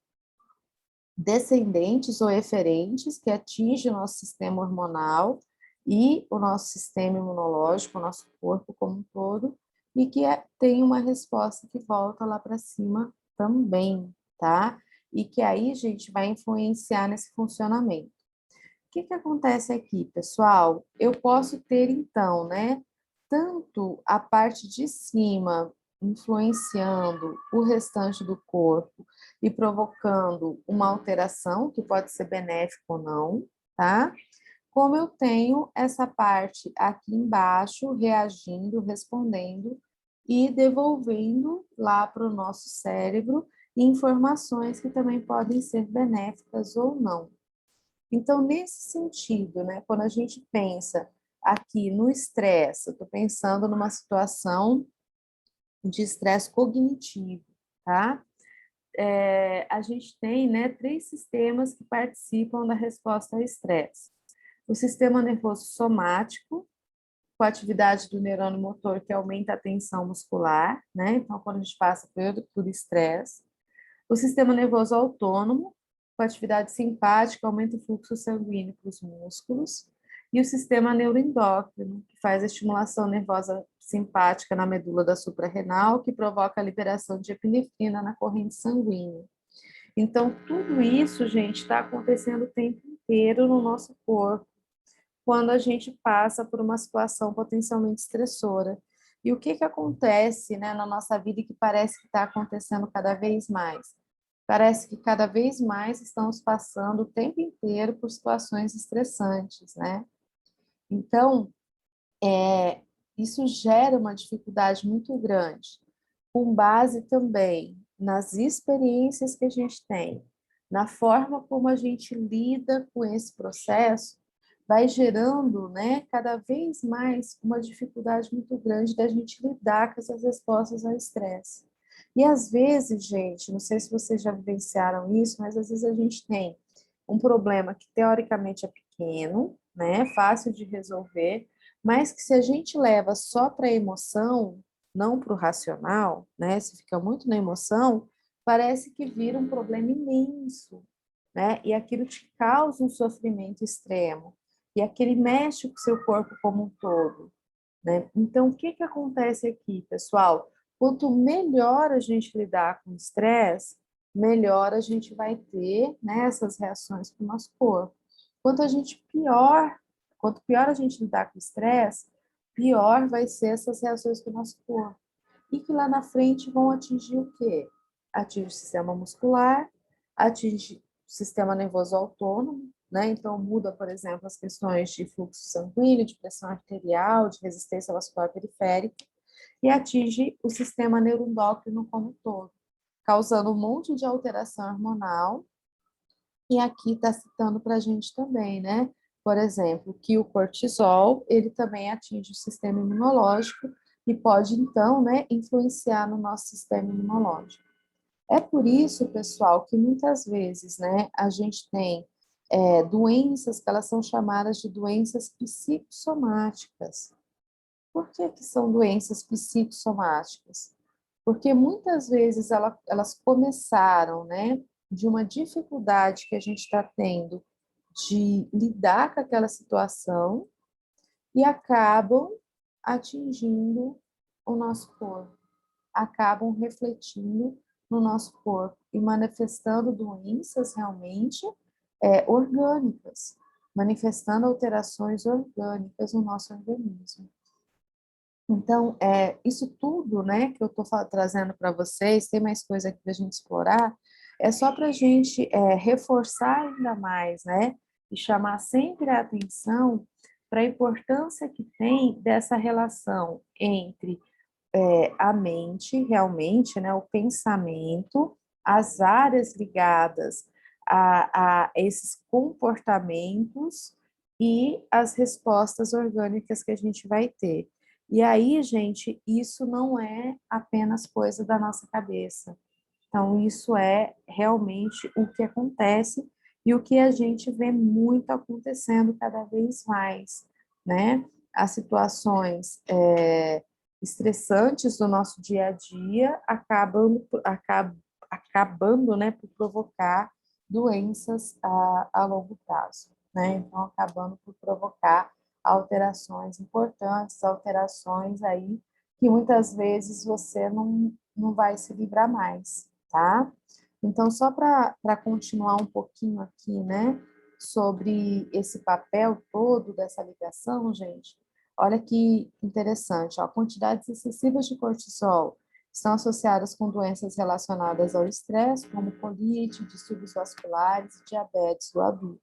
descendentes ou eferentes, que atingem o nosso sistema hormonal e o nosso sistema imunológico, o nosso corpo como um todo, e que tem uma resposta que volta lá para cima também, tá? E que aí, gente, vai influenciar nesse funcionamento. O que que acontece aqui, pessoal? Eu posso ter, então, né, tanto a parte de cima influenciando o restante do corpo e provocando uma alteração, que pode ser benéfica ou não, tá? Como eu tenho essa parte aqui embaixo reagindo, respondendo e devolvendo lá para o nosso cérebro informações que também podem ser benéficas ou não. Então, nesse sentido, né, quando a gente pensa aqui no estresse, eu estou pensando numa situação de estresse cognitivo, tá? A gente tem, né, 3 sistemas que participam da resposta ao estresse. O sistema nervoso somático, com a atividade do neurônio motor que aumenta a tensão muscular, né? Então, quando a gente passa por estresse. O sistema nervoso autônomo, com atividade simpática, aumenta o fluxo sanguíneo para os músculos. E o sistema neuroendócrino, que faz a estimulação nervosa simpática na medula da suprarrenal, que provoca a liberação de epinefrina na corrente sanguínea. Então, tudo isso, gente, está acontecendo o tempo inteiro no nosso corpo, quando a gente passa por uma situação potencialmente estressora. E o que que acontece, né, na nossa vida e que parece que está acontecendo cada vez mais? Parece que cada vez mais estamos passando o tempo inteiro por situações estressantes, né? Então, isso gera uma dificuldade muito grande, com base também nas experiências que a gente tem, na forma como a gente lida com esse processo, vai gerando, né, cada vez mais uma dificuldade muito grande da gente lidar com essas respostas ao estresse. E às vezes, gente, não sei se vocês já vivenciaram isso, mas às vezes a gente tem um problema que teoricamente é pequeno, né, fácil de resolver, mas que se a gente leva só para a emoção, não para o racional, né, se fica muito na emoção, parece que vira um problema imenso, né, e aquilo te causa um sofrimento extremo, e aquele mexe com o seu corpo como um todo, né? Então, o que que acontece aqui, pessoal? Quanto melhor a gente lidar com o estresse, melhor a gente vai ter, né, essas reações para o nosso corpo. Quanto pior a gente lidar com o estresse, pior vai ser essas reações para o nosso corpo. E que lá na frente vão atingir o quê? Atinge o sistema muscular, atinge o sistema nervoso autônomo, né? Então muda, por exemplo, as questões de fluxo sanguíneo, de pressão arterial, de resistência vascular periférica, e atinge o sistema neuroendócrino como um todo, causando um monte de alteração hormonal. E aqui está citando para a gente também, né? Por exemplo, que o cortisol, ele também atinge o sistema imunológico e pode, então, né, influenciar no nosso sistema imunológico. É por isso, pessoal, que muitas vezes, né, a gente tem doenças que elas são chamadas de doenças psicossomáticas. Por que que são doenças psicossomáticas? Porque muitas vezes elas começaram, né, de uma dificuldade que a gente está tendo de lidar com aquela situação e acabam atingindo o nosso corpo, acabam refletindo no nosso corpo e manifestando doenças realmente orgânicas, manifestando alterações orgânicas no nosso organismo. Então, isso tudo, né, que eu estou trazendo para vocês, tem mais coisa aqui para a gente explorar, é só para a gente reforçar ainda mais, né, e chamar sempre a atenção para a importância que tem dessa relação entre a mente, realmente, né, o pensamento, as áreas ligadas a esses comportamentos e as respostas orgânicas que a gente vai ter. E aí, gente, isso não é apenas coisa da nossa cabeça. Então, isso é realmente o que acontece e o que a gente vê muito acontecendo cada vez mais, né? As situações estressantes do nosso dia a dia acabando, né, por provocar doenças a longo prazo, né? Então, acabando por provocar alterações importantes, alterações aí que muitas vezes você não vai se livrar mais, tá? Então, só para continuar um pouquinho aqui, né, sobre esse papel todo dessa ligação, gente, olha que interessante, ó, quantidades excessivas de cortisol estão associadas com doenças relacionadas ao estresse, como colite, distúrbios vasculares e diabetes do adulto.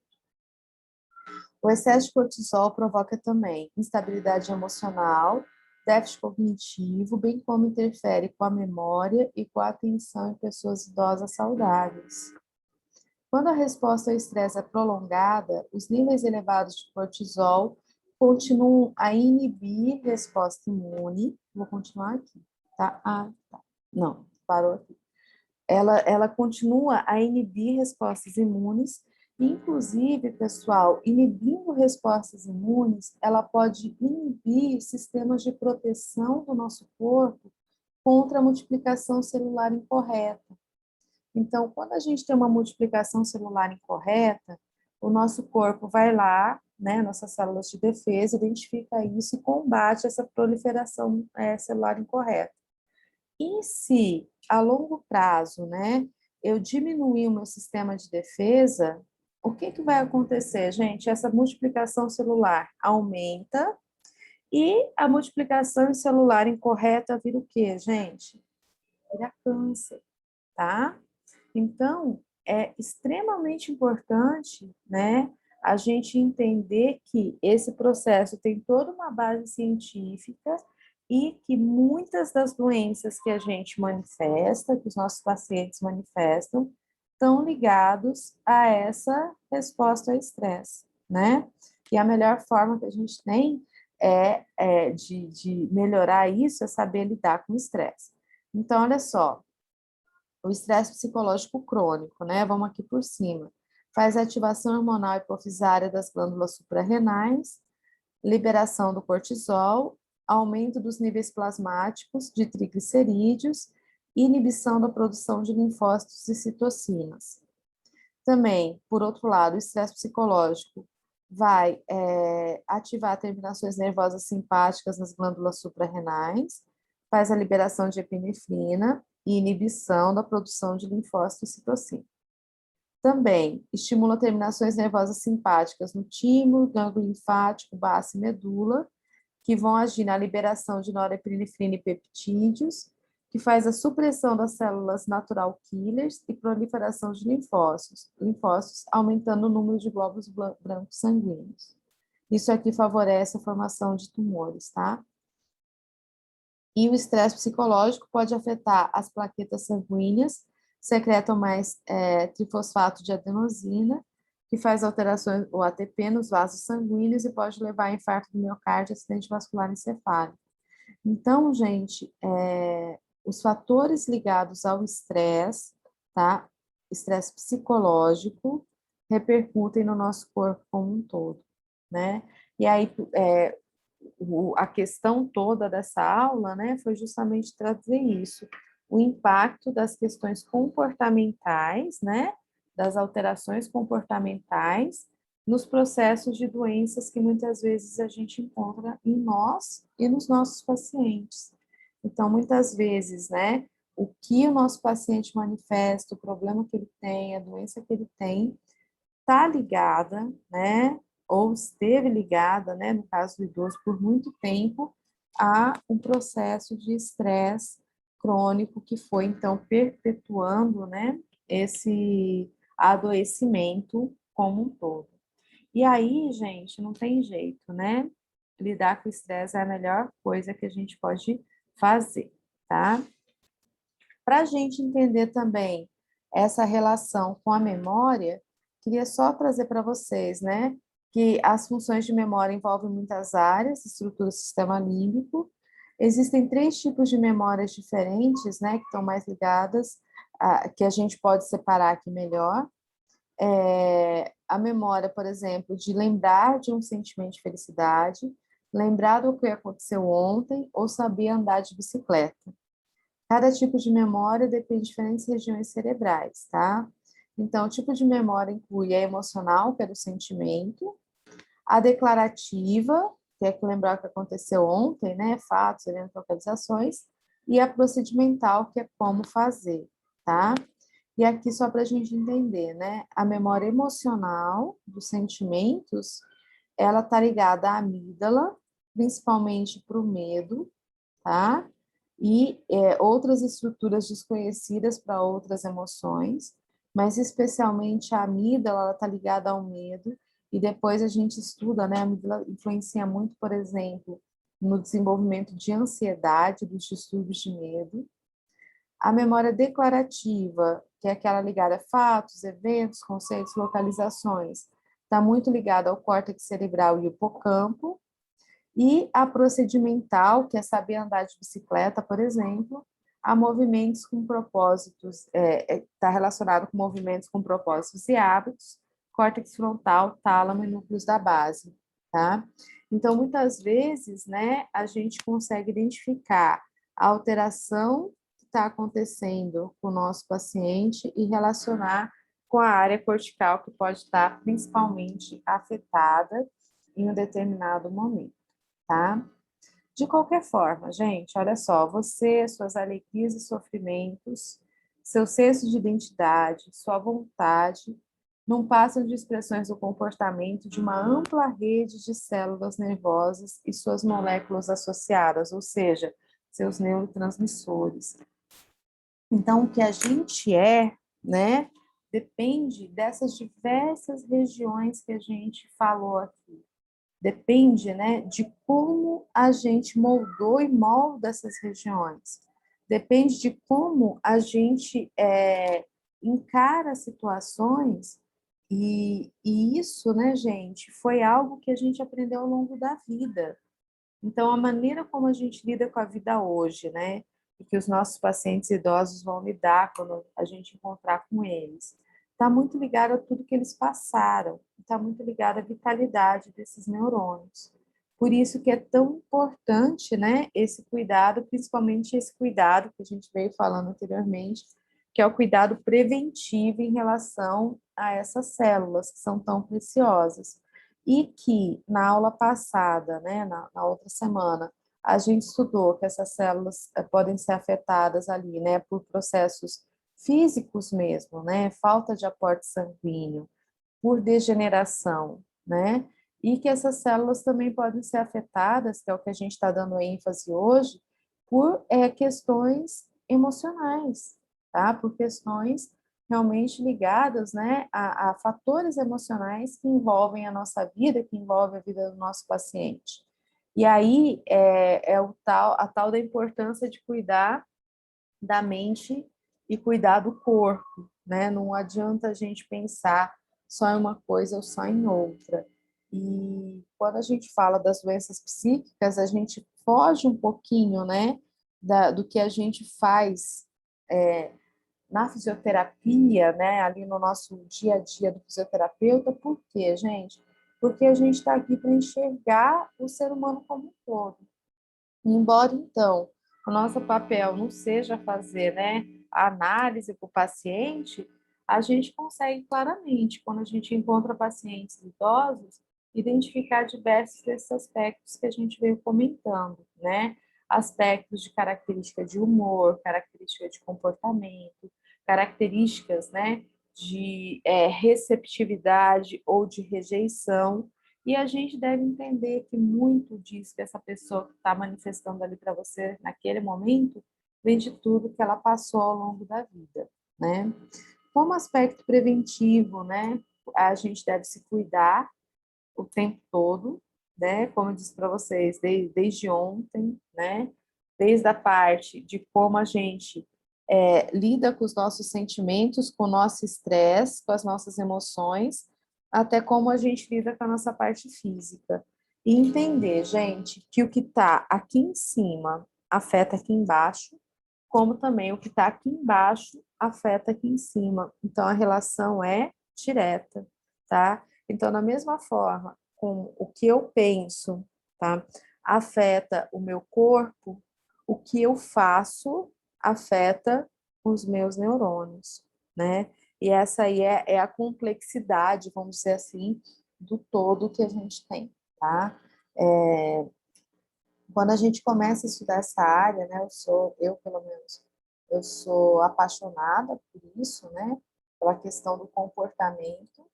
O excesso de cortisol provoca também instabilidade emocional, déficit cognitivo, bem como interfere com a memória e com a atenção em pessoas idosas saudáveis. Quando a resposta ao estresse é prolongada, os níveis elevados de cortisol continuam a inibir resposta imune. Vou continuar aqui, tá? Tá. Não, parou aqui. Ela continua a inibir respostas imunes, inclusive, pessoal, inibindo respostas imunes, ela pode inibir sistemas de proteção do nosso corpo contra a multiplicação celular incorreta. Então, quando a gente tem uma multiplicação celular incorreta, o nosso corpo vai lá, né, nossas células de defesa, identifica isso e combate essa proliferação celular incorreta. E se, a longo prazo, né, eu diminuir o meu sistema de defesa, o que vai acontecer, gente? Essa multiplicação celular aumenta e a multiplicação celular incorreta vira o quê, gente? Vira câncer, tá? Então, é extremamente importante, né, a gente entender que esse processo tem toda uma base científica e que muitas das doenças que a gente manifesta, que os nossos pacientes manifestam, estão ligados a essa resposta ao estresse, né? E a melhor forma que a gente tem de melhorar isso é saber lidar com o estresse. Então, olha só, o estresse psicológico crônico, né? Vamos aqui por cima. Faz ativação hormonal hipofisária das glândulas suprarrenais, liberação do cortisol, aumento dos níveis plasmáticos de triglicerídeos e inibição da produção de linfócitos e citocinas. Também, por outro lado, o estresse psicológico vai ativar terminações nervosas simpáticas nas glândulas suprarrenais, faz a liberação de epinefrina e inibição da produção de linfócitos e citocina. Também estimula terminações nervosas simpáticas no timo, gânglio linfático, baço e medula, que vão agir na liberação de norepinefrina e peptídeos, que faz a supressão das células natural killers e proliferação de linfócitos, aumentando o número de glóbulos brancos sanguíneos. Isso aqui favorece a formação de tumores, tá? E o estresse psicológico pode afetar as plaquetas sanguíneas, secretam mais trifosfato de adenosina, que faz alterações, o ATP, nos vasos sanguíneos e pode levar a infarto do miocárdio e acidente vascular encefálico. Então, gente, os fatores ligados ao estresse, tá? Estresse psicológico, repercutem no nosso corpo como um todo, né? E aí, a questão toda dessa aula, né, foi justamente trazer isso, o impacto das questões comportamentais, né, das alterações comportamentais nos processos de doenças que muitas vezes a gente encontra em nós e nos nossos pacientes. Então, muitas vezes, né, o que o nosso paciente manifesta, o problema que ele tem, a doença que ele tem, está ligada, né, ou esteve ligada, né, no caso do idoso, por muito tempo, a um processo de estresse crônico que foi, então, perpetuando, né, esse adoecimento como um todo. E aí, gente, não tem jeito, né? Lidar com o estresse é a melhor coisa que a gente pode fazer, tá? Para a gente entender também essa relação com a memória, queria só trazer para vocês, né, que as funções de memória envolvem muitas áreas, estrutura do sistema límbico. Existem 3 tipos de memórias diferentes, né, que estão mais ligadas, que a gente pode separar aqui melhor. A memória, por exemplo, de lembrar de um sentimento de felicidade, lembrar do que aconteceu ontem ou saber andar de bicicleta. Cada tipo de memória depende de diferentes regiões cerebrais, tá? Então, o tipo de memória inclui a emocional, que é do sentimento, a declarativa, que é lembrar o que aconteceu ontem, né? Fatos, eventos, localizações, e a procedimental, que é como fazer, tá? E aqui, só para a gente entender, né? A memória emocional dos sentimentos, ela tá ligada à amígdala, principalmente para o medo, tá? E outras estruturas desconhecidas para outras emoções, mas especialmente a amígdala, ela está ligada ao medo, e depois a gente estuda, né? A amígdala influencia muito, por exemplo, no desenvolvimento de ansiedade, dos distúrbios de medo. A memória declarativa, que é aquela ligada a fatos, eventos, conceitos, localizações, está muito ligada ao córtex cerebral e hipocampo. E a procedimental, que é saber andar de bicicleta, por exemplo, a movimentos com propósitos, está relacionado com movimentos com propósitos e hábitos, córtex frontal, tálamo e núcleos da base, tá? Então, muitas vezes, né, a gente consegue identificar a alteração que está acontecendo com o nosso paciente e relacionar com a área cortical que pode estar principalmente afetada em um determinado momento, tá? De qualquer forma, gente, olha só, você, suas alegrias e sofrimentos, seu senso de identidade, sua vontade, não passam de expressões do comportamento de uma ampla rede de células nervosas e suas moléculas associadas, ou seja, seus neurotransmissores. Então, o que a gente né, depende dessas diversas regiões que a gente falou aqui. Depende, né, de como a gente moldou e molda essas regiões. Depende de como a gente encara situações e isso, né, gente, foi algo que a gente aprendeu ao longo da vida. Então, a maneira como a gente lida com a vida hoje, né, e que os nossos pacientes idosos vão lidar quando a gente encontrar com eles, está muito ligado a tudo que eles passaram, está muito ligado à vitalidade desses neurônios. Por isso que é tão importante, né, esse cuidado, principalmente esse cuidado que a gente veio falando anteriormente, que é o cuidado preventivo em relação a essas células que são tão preciosas. E que na aula passada, né, na outra semana, a gente estudou que essas células podem ser afetadas ali, né, por processos físicos mesmo, né, falta de aporte sanguíneo, por degeneração, né, e que essas células também podem ser afetadas, que é o que a gente está dando ênfase hoje, por questões emocionais, tá, por questões realmente ligadas, né, a fatores emocionais que envolvem a nossa vida, que envolvem a vida do nosso paciente. E aí a tal da importância de cuidar da mente e cuidar do corpo, né? Não adianta a gente pensar só em uma coisa ou só em outra. E quando a gente fala das doenças psíquicas, a gente foge um pouquinho, né, do que a gente faz na fisioterapia, né, ali no nosso dia a dia do fisioterapeuta. Por quê, gente? Porque a gente está aqui para enxergar o ser humano como um todo. Embora, então, o nosso papel não seja fazer, né, a análise para o paciente, a gente consegue claramente, quando a gente encontra pacientes idosos, identificar diversos desses aspectos que a gente veio comentando, né? Aspectos de característica de humor, característica de comportamento, características, né, de receptividade ou de rejeição. E a gente deve entender que muito disso que essa pessoa que está manifestando ali para você naquele momento vem de tudo que ela passou ao longo da vida, né? Como aspecto preventivo, né? A gente deve se cuidar o tempo todo, né? Como eu disse para vocês, desde ontem, né? Desde a parte de como a gente lida com os nossos sentimentos, com o nosso estresse, com as nossas emoções, até como a gente lida com a nossa parte física. E entender, gente, que o que está aqui em cima afeta aqui embaixo, como também o que está aqui embaixo afeta aqui em cima. Então, a relação é direta, tá? Então, da mesma forma, com o que eu penso, tá? Afeta o meu corpo, o que eu faço afeta os meus neurônios, né? E essa aí é a complexidade, vamos dizer assim, do todo que a gente tem, tá? Quando a gente começa a estudar essa área, né, eu pelo menos, eu sou apaixonada por isso, né, pela questão do comportamento,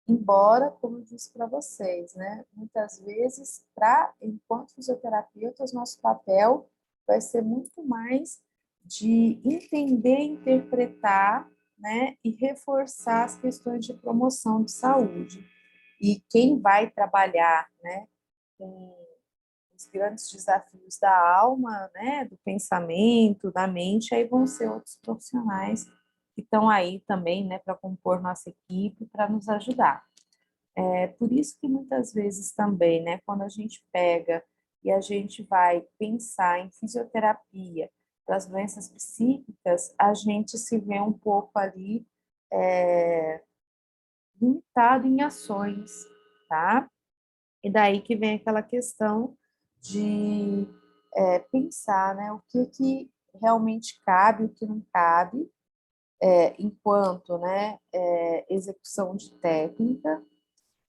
embora, como eu disse para vocês, né, muitas vezes, enquanto fisioterapeutas, nosso papel vai ser muito mais de entender, interpretar, né, e reforçar as questões de promoção de saúde. E quem vai trabalhar, né, com os grandes desafios da alma, né, do pensamento, da mente, aí vão ser outros profissionais que estão aí também, né, para compor nossa equipe, para nos ajudar. É por isso que muitas vezes também, né, quando a gente pega e a gente vai pensar em fisioterapia para as doenças psíquicas, a gente se vê um pouco ali limitado em ações, tá? E daí que vem aquela questão de pensar, né, o que realmente cabe, o que não cabe, enquanto, né, execução de técnica,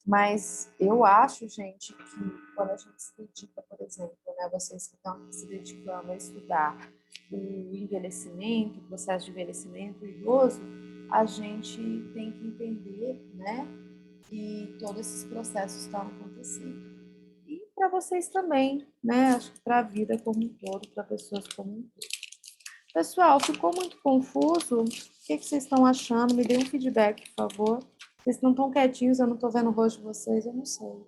mas eu acho, gente, que quando a gente se dedica, por exemplo, né, vocês que estão se dedicando a estudar o envelhecimento, o processo de envelhecimento idoso, a gente tem que entender, né, que todos esses processos estão acontecendo. E para vocês também, né? Acho que para a vida como um todo, para pessoas como um todo. Pessoal, ficou muito confuso? O que vocês estão achando? Me dê um feedback, por favor. Vocês não estão quietinhos, eu não estou vendo o rosto de vocês, eu não sei.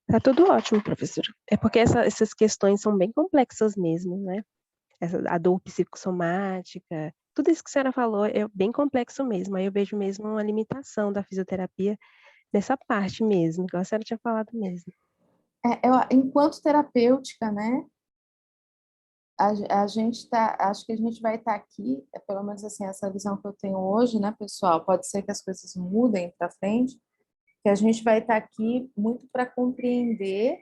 Tá tudo ótimo, professor. É porque essas questões são bem complexas mesmo, né? A dor psicossomática, tudo isso que a senhora falou é bem complexo mesmo. Aí eu vejo mesmo uma limitação da fisioterapia nessa parte mesmo, que a senhora tinha falado mesmo. Enquanto terapêutica, né? A gente tá, acho que a gente vai estar aqui, pelo menos assim, essa visão que eu tenho hoje, né, pessoal? Pode ser que as coisas mudem para frente, que a gente vai estar aqui muito para compreender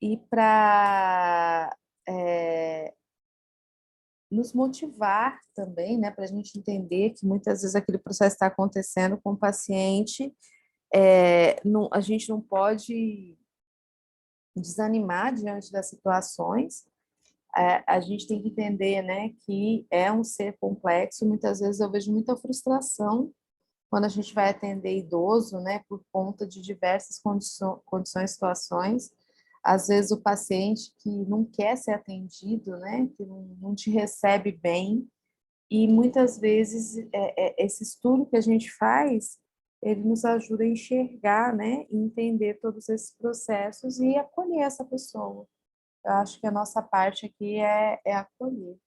e para nos motivar também, né, para a gente entender que muitas vezes aquele processo está acontecendo com o paciente, não, a gente não pode desanimar diante das situações, a gente tem que entender, né, que é um ser complexo, muitas vezes eu vejo muita frustração quando a gente vai atender idoso, né, por conta de diversas condições, situações. Às vezes o paciente que não quer ser atendido, né, que não te recebe bem, e muitas vezes esse estudo que a gente faz, ele nos ajuda a enxergar, né, e entender todos esses processos e acolher essa pessoa. Eu acho que a nossa parte aqui é acolher,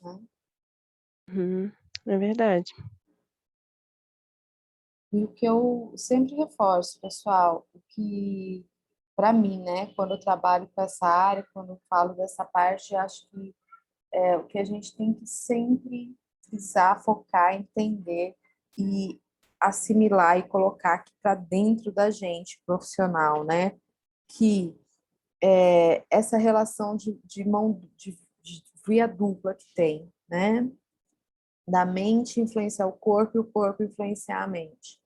né? É verdade. E o que eu sempre reforço, pessoal, o que, para mim, né, quando eu trabalho com essa área, quando eu falo dessa parte, eu acho que o que a gente tem que sempre precisar focar, entender e assimilar e colocar aqui para dentro da gente, profissional, né, que essa relação de mão, de via dupla que tem, né, da mente influenciar o corpo e o corpo influenciar a mente.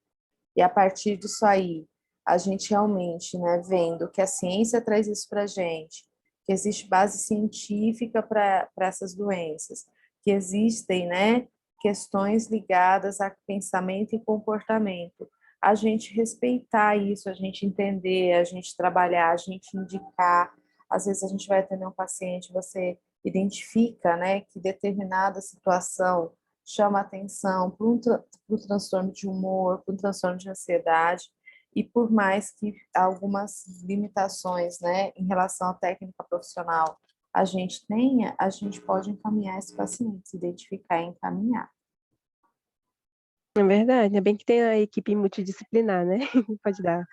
E a partir disso aí, a gente realmente, né, vendo que a ciência traz isso para a gente, que existe base científica para essas doenças, que existem, né, questões ligadas a pensamento e comportamento. A gente respeitar isso, a gente entender, a gente trabalhar, a gente indicar. Às vezes a gente vai atender um paciente, você identifica, né, que determinada situação chama atenção para um transtorno de humor, para um transtorno de ansiedade, e por mais que algumas limitações, né, em relação à técnica profissional a gente tenha, a gente pode encaminhar esse paciente, se identificar e encaminhar. É verdade, é bem que tem a equipe multidisciplinar, né? Pode dar.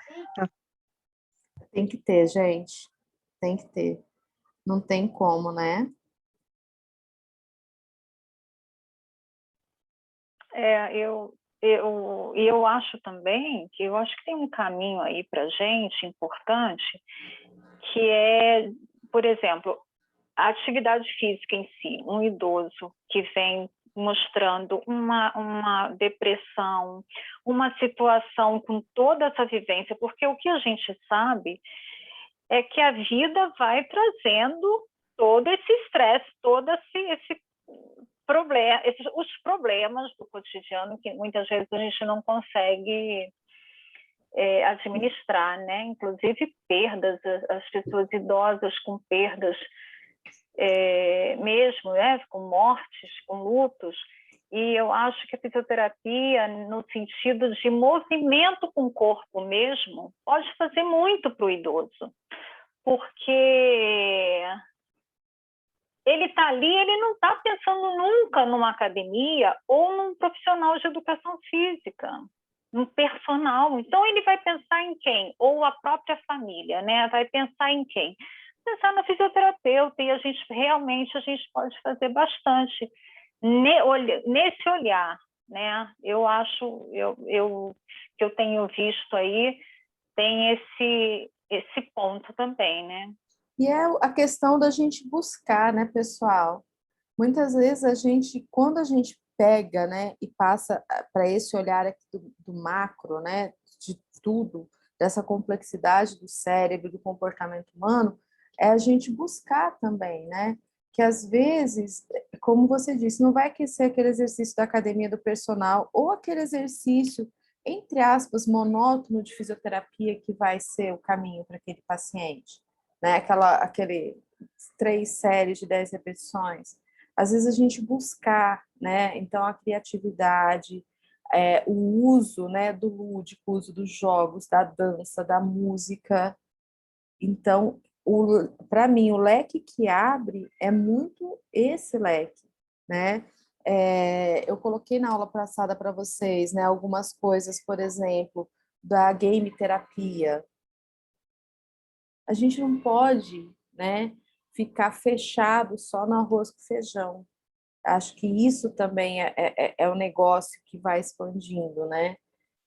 Tem que ter, gente. Tem que ter. Não tem como, né? Eu acho também que tem um caminho aí para a gente importante, que é, por exemplo, a atividade física em si, um idoso que vem mostrando uma depressão, uma situação com toda essa vivência, porque o que a gente sabe é que a vida vai trazendo todo esse estresse, todo esse problema, os problemas do cotidiano que muitas vezes a gente não consegue administrar, né? Inclusive perdas, as pessoas idosas com perdas mesmo, né? Com mortes, com lutos. E eu acho que a fisioterapia, no sentido de movimento com o corpo mesmo, pode fazer muito para o idoso, porque ele está ali, ele não está pensando nunca numa academia ou num profissional de educação física, num personal. Então, ele vai pensar em quem? Ou a própria família, né? Vai pensar em quem? Pensar na fisioterapeuta, e a gente pode fazer bastante nesse olhar, né? Eu acho, que eu tenho visto aí, tem esse ponto também, né? E é a questão da gente buscar, né, pessoal? Muitas vezes quando a gente pega, né, e passa para esse olhar aqui do macro, né, de tudo, dessa complexidade do cérebro, do comportamento humano, é a gente buscar também, né? Que às vezes, como você disse, não vai ser aquele exercício da academia do personal ou aquele exercício, entre aspas, monótono de fisioterapia que vai ser o caminho para aquele paciente, né? Aquele 3 séries de 10 repetições. Às vezes a gente buscar, né? Então a criatividade, o uso, né, do lúdico, o uso dos jogos, da dança, da música. Então, para mim, o leque que abre é muito esse leque, né? Eu coloquei na aula passada para vocês, né, algumas coisas, por exemplo, da game terapia. A gente não pode, né, ficar fechado só no arroz com feijão. Acho que isso também é o negócio que vai expandindo, né?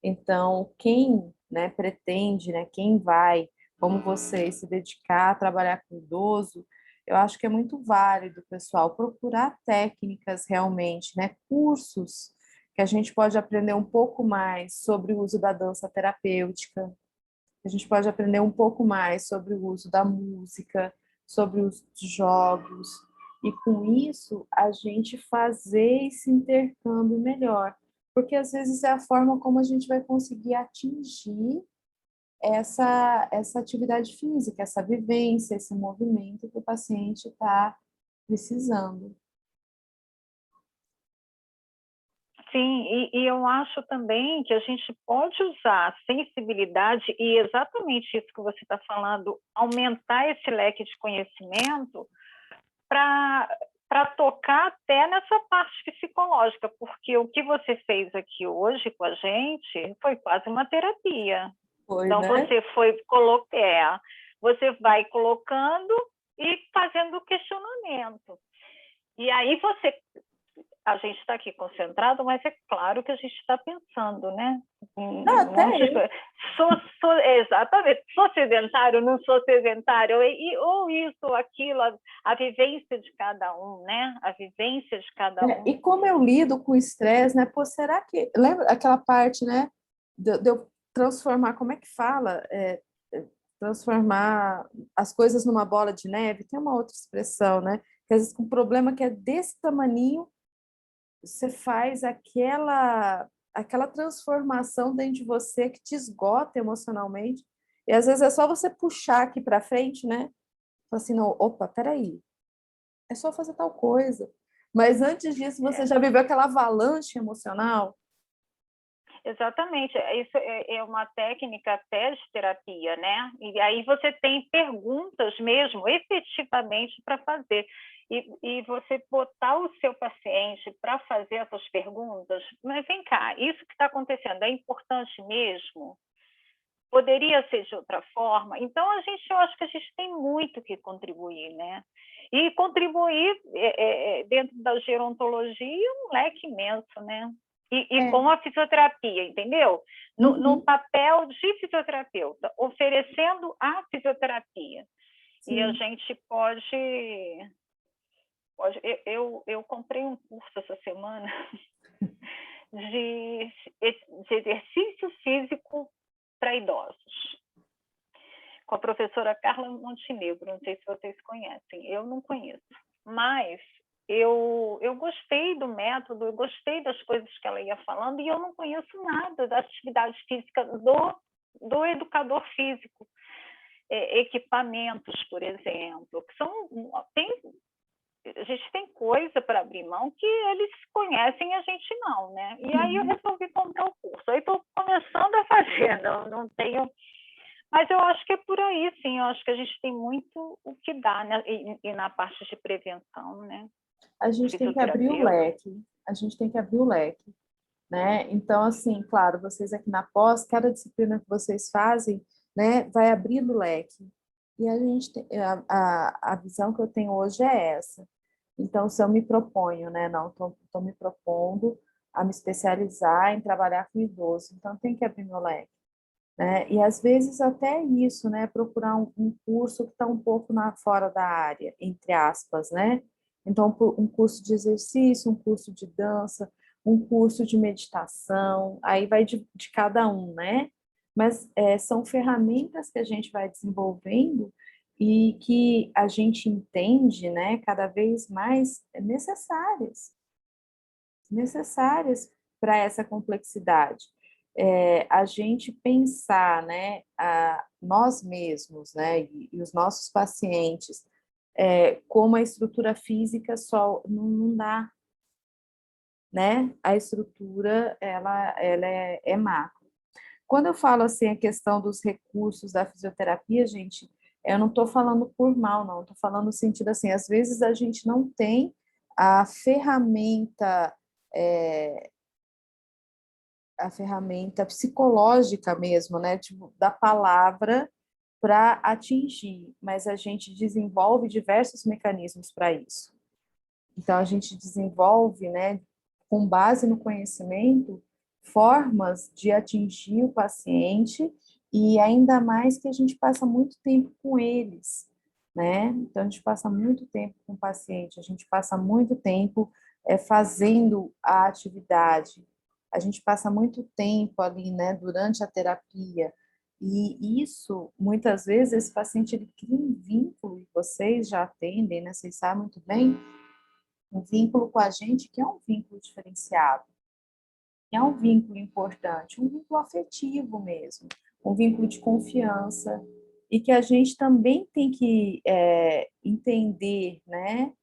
Então, quem, né, pretende, né, quem vai, como vocês, se dedicar a trabalhar com idoso, eu acho que é muito válido, pessoal, procurar técnicas realmente, né, cursos que a gente pode aprender um pouco mais sobre o uso da dança terapêutica, a gente pode aprender um pouco mais sobre o uso da música, sobre os jogos, e com isso a gente fazer esse intercâmbio melhor, porque às vezes é a forma como a gente vai conseguir atingir essa atividade física, essa vivência, esse movimento que o paciente está precisando. Sim, e eu acho também que a gente pode usar a sensibilidade, e exatamente isso que você está falando, aumentar esse leque de conhecimento para tocar até nessa parte psicológica, porque o que você fez aqui hoje com a gente foi quase uma terapia. Então, né? você vai colocando e fazendo o questionamento. E aí a gente está aqui concentrado, mas é claro que a gente está pensando, né? Exatamente. Sou sedentário, não sou sedentário, ou isso, ou aquilo, a vivência de cada um, né? A vivência de cada um. E como eu lido com o estresse, né? Pô, será que... Lembra aquela parte, né? De eu transformar, como é que fala? Transformar as coisas numa bola de neve, tem uma outra expressão, né? Que às vezes com um problema que é desse tamaninho, você faz aquela transformação dentro de você que te esgota emocionalmente. E às vezes é só você puxar aqui para frente, né? Fala assim, não, opa, peraí, é só fazer tal coisa. Mas antes disso, você já viveu aquela avalanche emocional? Exatamente, isso é uma técnica até de terapia, né? E aí você tem perguntas mesmo, efetivamente, para fazer. E você botar o seu paciente para fazer essas perguntas, mas vem cá, isso que está acontecendo é importante mesmo? Poderia ser de outra forma? Então, eu acho que a gente tem muito que contribuir, né? E contribuir dentro da gerontologia é um leque imenso, né? E com a fisioterapia, entendeu? No papel de fisioterapeuta, oferecendo a fisioterapia. Sim. E a gente pode eu comprei um curso essa semana de exercício físico para idosos, com a professora Carla Montenegro, não sei se vocês conhecem, eu não conheço, mas eu gostei do método, eu gostei das coisas que ela ia falando, e eu não conheço nada da atividade física do educador físico. Equipamentos, por exemplo, que a gente tem coisa para abrir mão que eles conhecem e a gente não, né? E aí eu resolvi comprar o curso. Aí estou começando a fazer, não tenho... Mas eu acho que é por aí, sim. Eu acho que a gente tem muito o que dar, né? E na parte de prevenção, né? A gente tem que abrir o leque. A gente tem que abrir o leque, né? Então, assim, claro, vocês aqui na pós, cada disciplina que vocês fazem, né, vai abrindo o leque. E a gente a visão que eu tenho hoje é essa. Então, se eu me proponho, né, não, estou me propondo a me especializar em trabalhar com idoso, então tem que abrir meu leque, né? E às vezes até isso, né, procurar um curso que está um pouco fora da área, entre aspas, né? Então, um curso de exercício, um curso de dança, um curso de meditação, aí vai de cada um, né? Mas são ferramentas que a gente vai desenvolvendo e que a gente entende, né, cada vez mais necessárias para essa complexidade. A gente pensar, né, nós mesmos, né, e os nossos pacientes, como a estrutura física só não dá, né? A estrutura ela é macro. Quando eu falo assim a questão dos recursos da fisioterapia, gente, eu não estou falando por mal, não. Estou falando no sentido assim, às vezes a gente não tem é, a ferramenta psicológica mesmo, né? Tipo, da palavra para atingir, mas a gente desenvolve diversos mecanismos para isso. Então, a gente desenvolve, né, com base no conhecimento, formas de atingir o paciente e ainda mais que a gente passa muito tempo com eles, né? Então, a gente passa muito tempo com o paciente, a gente passa muito tempo fazendo a atividade, a gente passa muito tempo ali, né, durante a terapia, e isso, muitas vezes, esse paciente ele cria um vínculo, e vocês já atendem, né, vocês sabem muito bem, um vínculo com a gente que é um vínculo diferenciado, que é um vínculo importante, um vínculo afetivo mesmo, um vínculo de confiança, e que a gente também tem que entender, né,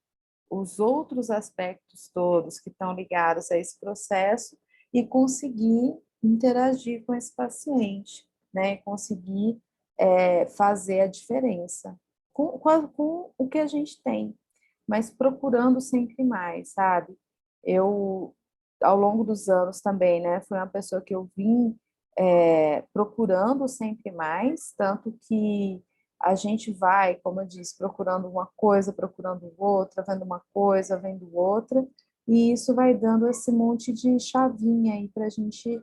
os outros aspectos todos que estão ligados a esse processo e conseguir interagir com esse paciente, né, conseguir fazer a diferença com o que a gente tem, mas procurando sempre mais, sabe? Eu, ao longo dos anos também, né, fui uma pessoa que eu vim procurando sempre mais, tanto que a gente vai, como eu disse, procurando uma coisa, procurando outra, vendo uma coisa, vendo outra, e isso vai dando esse monte de chavinha aí para a gente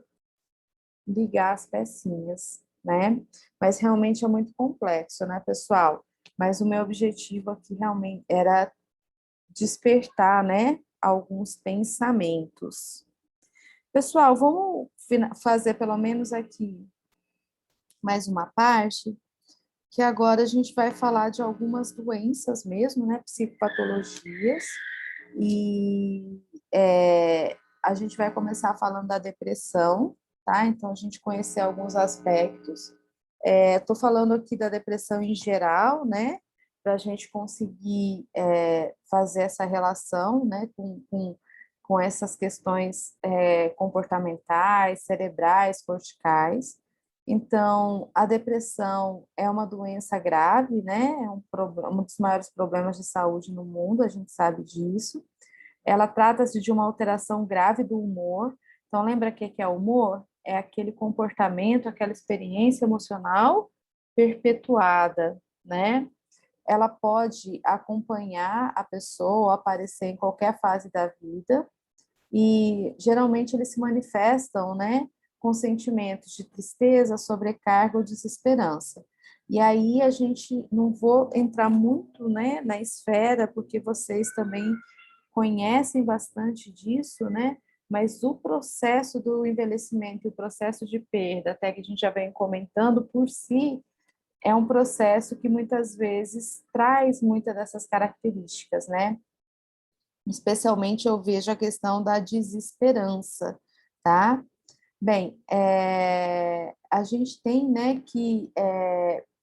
ligar as pecinhas, né? Mas realmente é muito complexo, né, pessoal? Mas o meu objetivo aqui realmente era despertar, né, alguns pensamentos. Pessoal, vamos fazer pelo menos aqui mais uma parte, que agora a gente vai falar de algumas doenças mesmo, né, psicopatologias, e a gente vai começar falando da depressão, tá? Então, a gente conhecer alguns aspectos. Estou falando aqui da depressão em geral, né, para a gente conseguir fazer essa relação, né, com com essas questões comportamentais, cerebrais, corticais. Então, a depressão é uma doença grave, né? É um dos maiores problemas de saúde no mundo, a gente sabe disso. Ela trata-se de uma alteração grave do humor. Então, lembra o que é humor? É aquele comportamento, aquela experiência emocional perpetuada, né? Ela pode acompanhar a pessoa, aparecer em qualquer fase da vida, e geralmente eles se manifestam, né, com sentimentos de tristeza, sobrecarga ou desesperança. E aí a gente não vou entrar muito, né, na esfera, porque vocês também conhecem bastante disso, né? Mas o processo do envelhecimento e o processo de perda, até que a gente já vem comentando por si, é um processo que muitas vezes traz muitas dessas características, né? Especialmente eu vejo a questão da desesperança, tá? Bem, a gente tem, né, que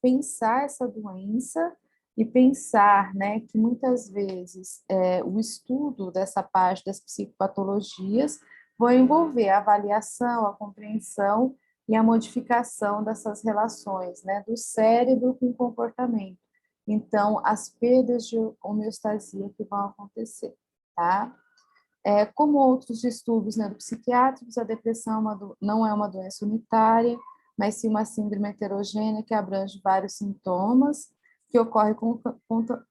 pensar essa doença e pensar, né, que muitas vezes o estudo dessa parte das psicopatologias vai envolver a avaliação, a compreensão e a modificação dessas relações, né, do cérebro com o comportamento. Então, as perdas de homeostasia que vão acontecer, tá? Como outros estudos neuropsiquiátricos, a depressão não é uma doença unitária, mas sim uma síndrome heterogênea que abrange vários sintomas, que ocorrem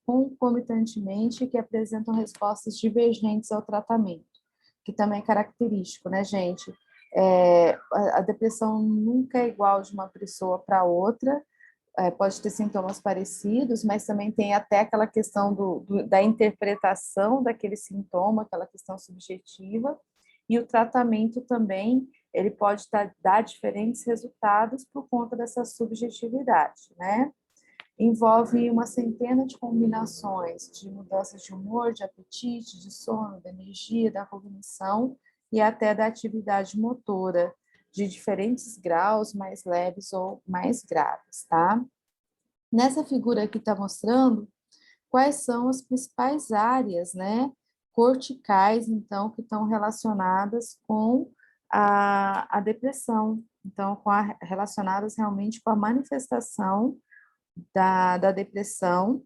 concomitantemente e que apresentam respostas divergentes ao tratamento, que também é característico, né, gente? A depressão nunca é igual de uma pessoa para outra, pode ter sintomas parecidos, mas também tem até aquela questão da interpretação daquele sintoma, aquela questão subjetiva, e o tratamento também, ele pode dar diferentes resultados por conta dessa subjetividade, né? Envolve uma centena de combinações de mudanças de humor, de apetite, de sono, da energia, da cognição e até da atividade motora, de diferentes graus, mais leves ou mais graves, tá? Nessa figura aqui está mostrando quais são as principais áreas, né, corticais, então, que estão relacionadas com a depressão, então, relacionadas realmente com a manifestação da depressão.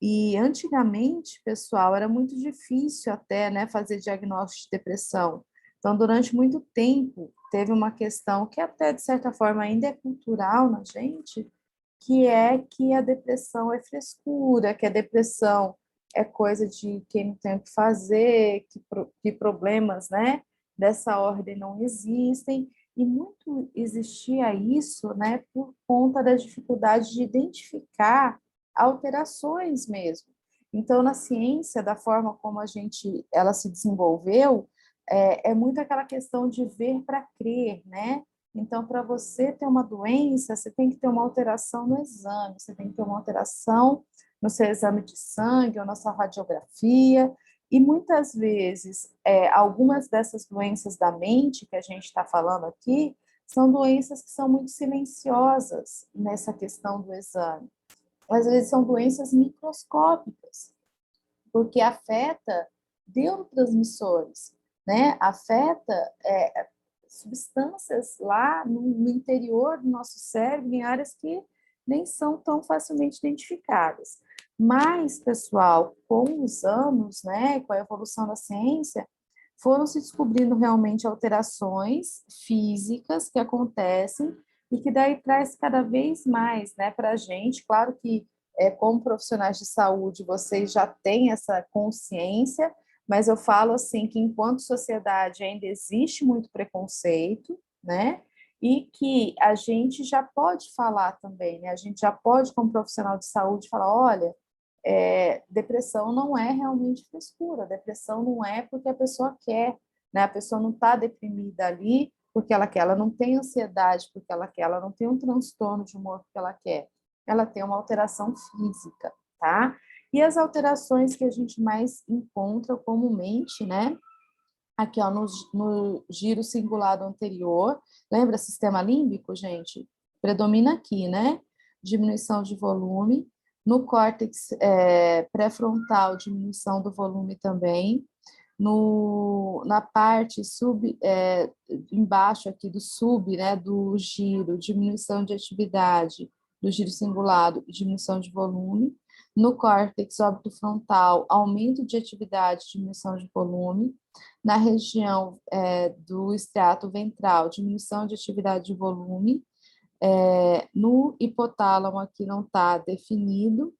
E antigamente, pessoal, era muito difícil até, né, fazer diagnóstico de depressão. Então, durante muito tempo, teve uma questão que até, de certa forma, ainda é cultural na gente, que é que a depressão é frescura, que a depressão é coisa de quem não tem o que fazer, que problemas, né, dessa ordem não existem, e muito existia isso, né, por conta da dificuldade de identificar alterações mesmo. Então, na ciência, da forma como ela se desenvolveu, é muito aquela questão de ver para crer, né? Então, para você ter uma doença, você tem que ter uma alteração no exame, você tem que ter uma alteração no seu exame de sangue ou na sua radiografia, e muitas vezes, algumas dessas doenças da mente que a gente está falando aqui, são doenças que são muito silenciosas nessa questão do exame. Às vezes são doenças microscópicas, porque afeta neurotransmissores, né? Afeta substâncias lá no interior do nosso cérebro, em áreas que nem são tão facilmente identificadas. Mas, pessoal, com os anos, né, com a evolução da ciência, foram se descobrindo realmente alterações físicas que acontecem e que daí traz cada vez mais, né, para a gente. Claro que, como profissionais de saúde, vocês já têm essa consciência, mas eu falo assim que enquanto sociedade ainda existe muito preconceito, né? E que a gente já pode falar também, né? A gente já pode, como profissional de saúde, falar, olha, depressão não é realmente frescura, depressão não é porque a pessoa quer, né? A pessoa não está deprimida ali porque ela quer, ela não tem ansiedade porque ela quer, ela não tem um transtorno de humor porque ela quer, ela tem uma alteração física, tá? E as alterações que a gente mais encontra comumente, né? Aqui, ó, no giro cingulado anterior, lembra sistema límbico, gente? Predomina aqui, né? Diminuição de volume. No córtex pré-frontal, diminuição do volume também. na parte embaixo aqui do sub, né, do giro, diminuição de atividade, do giro cingulado e diminuição de volume. No córtex órbito-frontal, aumento de atividade, diminuição de volume. Na região do estrato ventral, diminuição de atividade de volume. No hipotálamo aqui não está definido.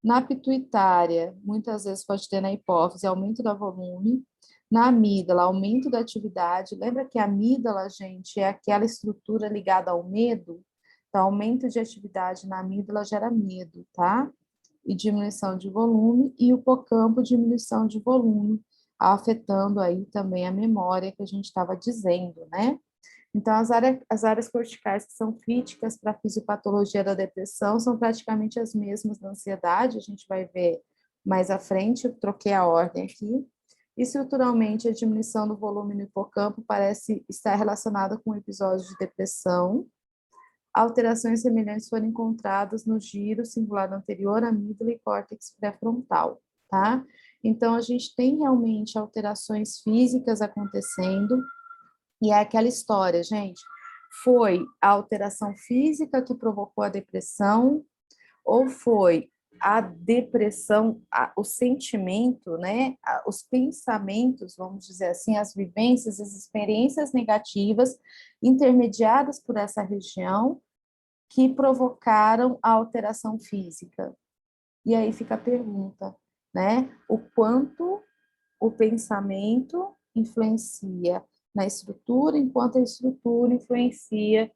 Na pituitária, muitas vezes pode ter na hipófise aumento do volume. Na amígdala, aumento da atividade. Lembra que a amígdala, gente, é aquela estrutura ligada ao medo? Então, aumento de atividade na amígdala gera medo, tá? E diminuição de volume. E o hipocampo, diminuição de volume, afetando aí também a memória que a gente estava dizendo, né? Então, as áreas corticais que são críticas para a fisiopatologia da depressão são praticamente as mesmas da ansiedade, a gente vai ver mais à frente, eu troquei a ordem aqui. Estruturalmente, a diminuição do volume no hipocampo parece estar relacionada com episódios de depressão. Alterações semelhantes foram encontradas no giro singular anterior, amígdala e córtex pré-frontal, tá? Então, a gente tem realmente alterações físicas acontecendo, e é aquela história, gente, foi a alteração física que provocou a depressão, ou foi a depressão, o sentimento, né, os pensamentos, vamos dizer assim, as vivências, as experiências negativas intermediadas por essa região que provocaram a alteração física. E aí fica a pergunta, né, o quanto o pensamento influencia na estrutura, enquanto a estrutura influencia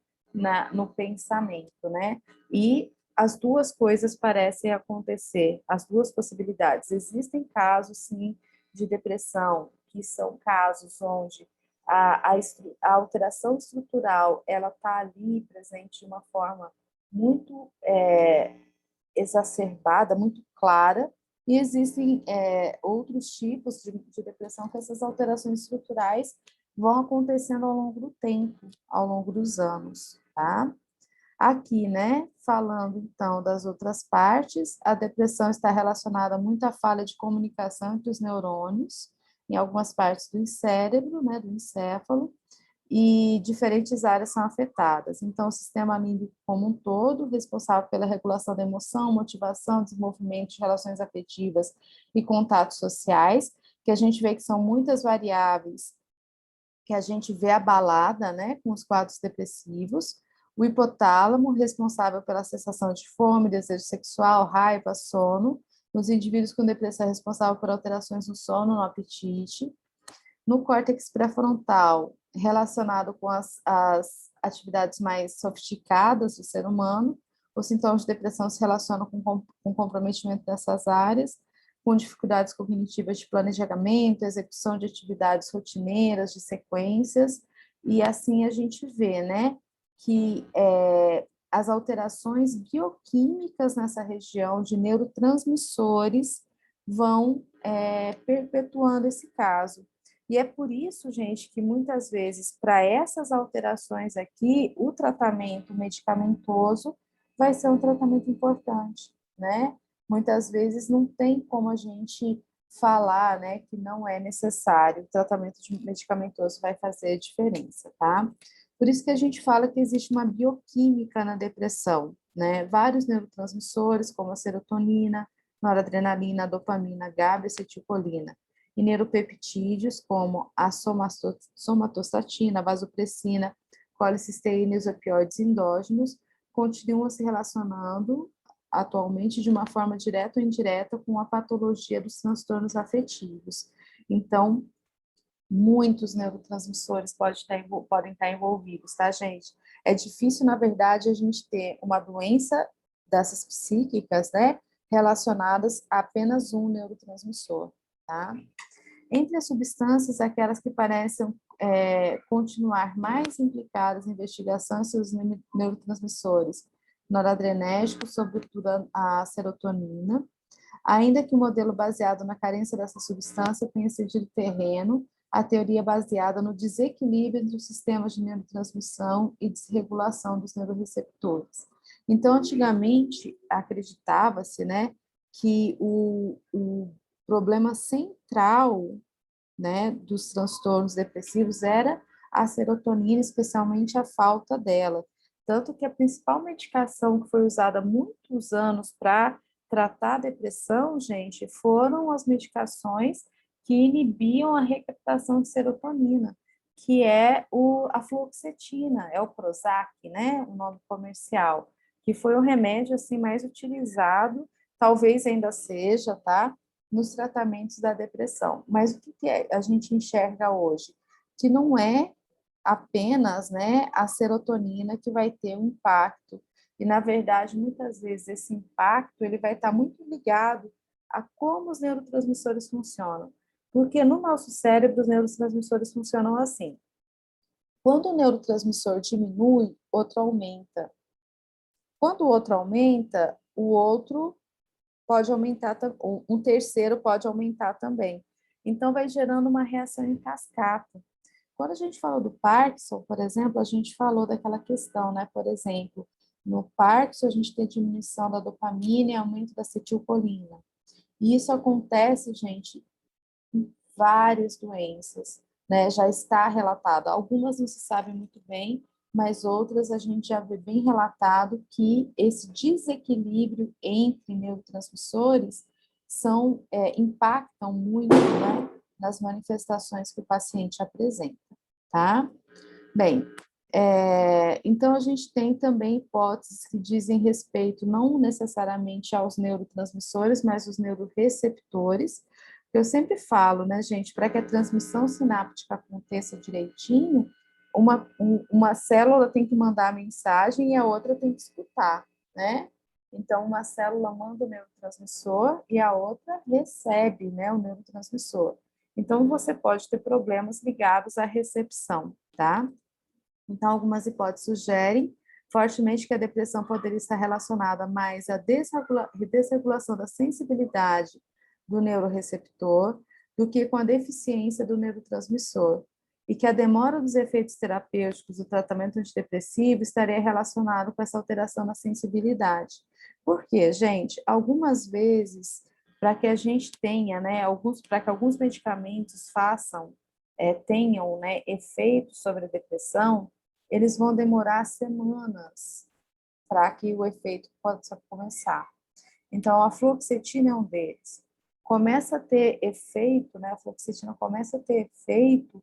no pensamento, né? E as duas coisas parecem acontecer, as duas possibilidades. Existem casos, sim, de depressão, que são casos onde a alteração estrutural ela está ali presente de uma forma muito exacerbada, muito clara, e existem outros tipos de depressão que essas alterações estruturais vão acontecendo ao longo do tempo, ao longo dos anos, tá? Aqui, né, falando então das outras partes, a depressão está relacionada muito à falha de comunicação entre os neurônios, em algumas partes do cérebro, né, do encéfalo, e diferentes áreas são afetadas. Então, o sistema límbico como um todo, responsável pela regulação da emoção, motivação, desenvolvimento de relações afetivas e contatos sociais, que a gente vê que são muitas variáveis que a gente vê abalada, né, com os quadros depressivos. O hipotálamo, responsável pela sensação de fome, desejo sexual, raiva, sono. Nos indivíduos com depressão, é responsável por alterações no sono, no apetite. No córtex pré-frontal, relacionado com as atividades mais sofisticadas do ser humano, os sintomas de depressão se relacionam com comprometimento dessas áreas, com dificuldades cognitivas de planejamento, execução de atividades rotineiras, de sequências, e assim a gente vê, né, que as alterações bioquímicas nessa região de neurotransmissores vão perpetuando esse caso. E é por isso, gente, que muitas vezes, para essas alterações aqui, o tratamento medicamentoso vai ser um tratamento importante, né? Muitas vezes não tem como a gente falar, né, que não é necessário. O tratamento medicamentoso vai fazer a diferença, tá? Por isso que a gente fala que existe uma bioquímica na depressão, né? Vários neurotransmissores, como a serotonina, noradrenalina, dopamina, GABA, acetilcolina, e neuropeptídeos, como a somatostatina, vasopressina, colicisteína e os opioides endógenos, continuam se relacionando atualmente de uma forma direta ou indireta com a patologia dos transtornos afetivos. Então, muitos neurotransmissores podem estar envolvidos, tá, gente? É difícil, na verdade, a gente ter uma doença dessas psíquicas, né, relacionadas a apenas um neurotransmissor, tá? Entre as substâncias, aquelas que parecem continuar mais implicadas em investigação e seus neurotransmissores noradrenérgicos, sobretudo a serotonina, ainda que o modelo baseado na carência dessa substância tenha cedido terreno, a teoria baseada no desequilíbrio entre os sistemas de neurotransmissão e desregulação dos neuroreceptores. Então, antigamente, acreditava-se, né, que o problema central né, dos transtornos depressivos era a serotonina, especialmente a falta dela. Tanto que a principal medicação que foi usada há muitos anos para tratar a depressão, gente, foram as medicações que inibiam a recaptação de serotonina, que é a fluoxetina, é o Prozac, né, o nome comercial, que foi o remédio assim mais utilizado, talvez ainda seja, tá, nos tratamentos da depressão. Mas o que a gente enxerga hoje? Que não é apenas, né, a serotonina que vai ter um impacto. E, na verdade, muitas vezes esse impacto ele vai estar muito ligado a como os neurotransmissores funcionam. Porque no nosso cérebro, os neurotransmissores funcionam assim. Quando o neurotransmissor diminui, outro aumenta. Quando o outro aumenta, o outro pode aumentar, um terceiro pode aumentar também. Então, vai gerando uma reação em cascata. Quando a gente falou do Parkinson, por exemplo, a gente falou daquela questão, né? Por exemplo, no Parkinson, a gente tem diminuição da dopamina e aumento da acetilcolina. E isso acontece, gente, em várias doenças, né? Já está relatado. Algumas não se sabe muito bem, mas outras a gente já vê bem relatado que esse desequilíbrio entre neurotransmissores impactam muito, né, nas manifestações que o paciente apresenta, tá? Bem, então a gente tem também hipóteses que dizem respeito não necessariamente aos neurotransmissores, mas aos neuroreceptores. Eu sempre falo, né, gente, para que a transmissão sináptica aconteça direitinho, uma célula tem que mandar a mensagem e a outra tem que escutar, né? Então, uma célula manda o neurotransmissor e a outra recebe, né, o neurotransmissor. Então, você pode ter problemas ligados à recepção, tá? Então, algumas hipóteses sugerem fortemente que a depressão poderia estar relacionada mais à desregulação da sensibilidade do neuroreceptor do que com a deficiência do neurotransmissor, e que a demora dos efeitos terapêuticos do tratamento antidepressivo estaria relacionado com essa alteração na sensibilidade. Por quê, gente? Algumas vezes, para que a gente tenha, né, para que alguns medicamentos tenham, né, efeitos sobre a depressão, eles vão demorar semanas para que o efeito possa começar. Então, a fluoxetina é um deles. Começa a ter efeito, né? A fluoxetina começa a ter efeito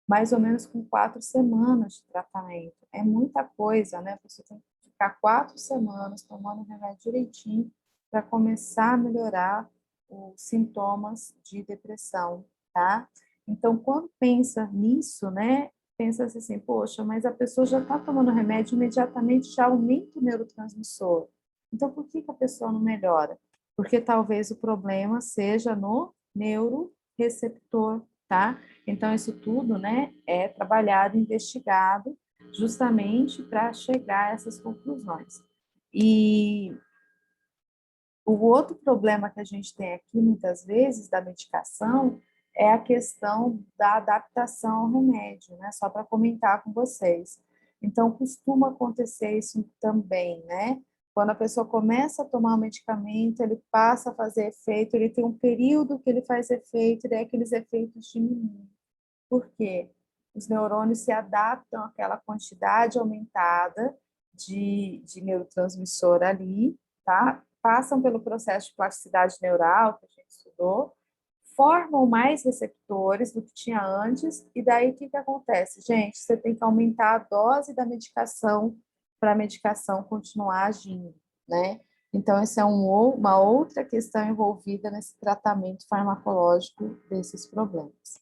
mais ou menos com 4 semanas de tratamento. É muita coisa, né? Você tem que ficar 4 semanas tomando o remédio direitinho para começar a melhorar os sintomas de depressão, tá? Então, quando pensa nisso, né? Pensa assim, poxa, mas a pessoa já está tomando remédio, imediatamente já aumenta o neurotransmissor. Então, por que a pessoa não melhora? Porque talvez o problema seja no neuroreceptor, tá? Então, isso tudo, né, é trabalhado, investigado, justamente para chegar a essas conclusões. E o outro problema que a gente tem aqui, muitas vezes, da medicação, é a questão da adaptação ao remédio, né? Só para comentar com vocês. Então, costuma acontecer isso também, né? Quando a pessoa começa a tomar o medicamento, ele passa a fazer efeito, ele tem um período que ele faz efeito, e daí aqueles efeitos diminuem. Por quê? Os neurônios se adaptam àquela quantidade aumentada de neurotransmissor ali, tá? Passam pelo processo de plasticidade neural, que a gente estudou, formam mais receptores do que tinha antes, e daí o que acontece? Gente, você tem que aumentar a dose da medicação para a medicação continuar agindo, né? Então, essa é uma outra questão envolvida nesse tratamento farmacológico desses problemas.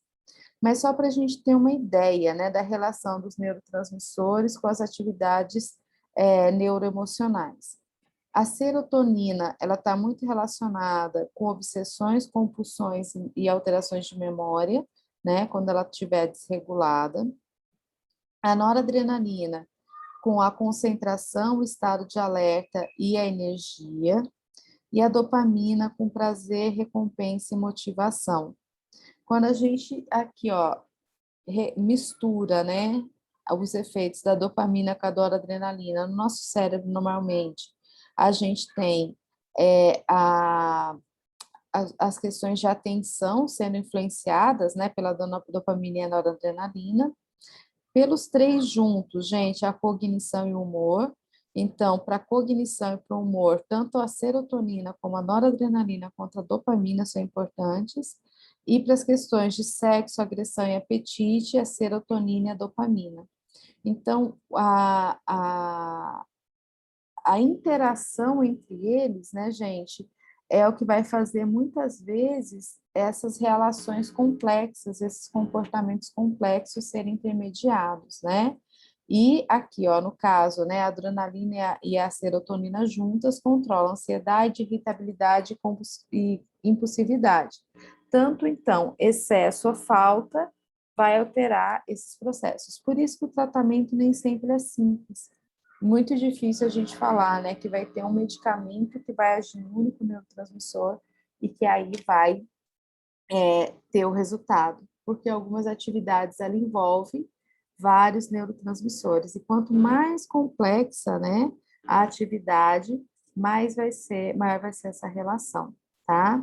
Mas só para a gente ter uma ideia, né, da relação dos neurotransmissores com as atividades neuroemocionais. A serotonina, ela está muito relacionada com obsessões, compulsões e alterações de memória, né, quando ela estiver desregulada. A noradrenalina, com a concentração, o estado de alerta e a energia. E a dopamina, com prazer, recompensa e motivação. Quando a gente aqui, ó, mistura, né, os efeitos da dopamina com a noradrenalina no nosso cérebro, normalmente, a gente tem as questões de atenção sendo influenciadas, né, pela dopamina e a noradrenalina. Pelos três juntos, gente, a cognição e o humor. Então, para a cognição e para o humor, tanto a serotonina como a noradrenalina quanto a dopamina são importantes. E para as questões de sexo, agressão e apetite, a serotonina e a dopamina. Então, a interação entre eles, né, gente, é o que vai fazer muitas vezes essas relações complexas, esses comportamentos complexos serem intermediados, né? E aqui, ó, no caso, né, a adrenalina e a serotonina juntas controlam ansiedade, irritabilidade e impulsividade. Tanto, então, excesso ou falta vai alterar esses processos. Por isso que o tratamento nem sempre é simples. Muito difícil a gente falar, né, que vai ter um medicamento que vai agir no único neurotransmissor e que aí vai ter o resultado, porque algumas atividades ela envolvem vários neurotransmissores e quanto mais complexa, né, a atividade, maior vai ser essa relação, tá?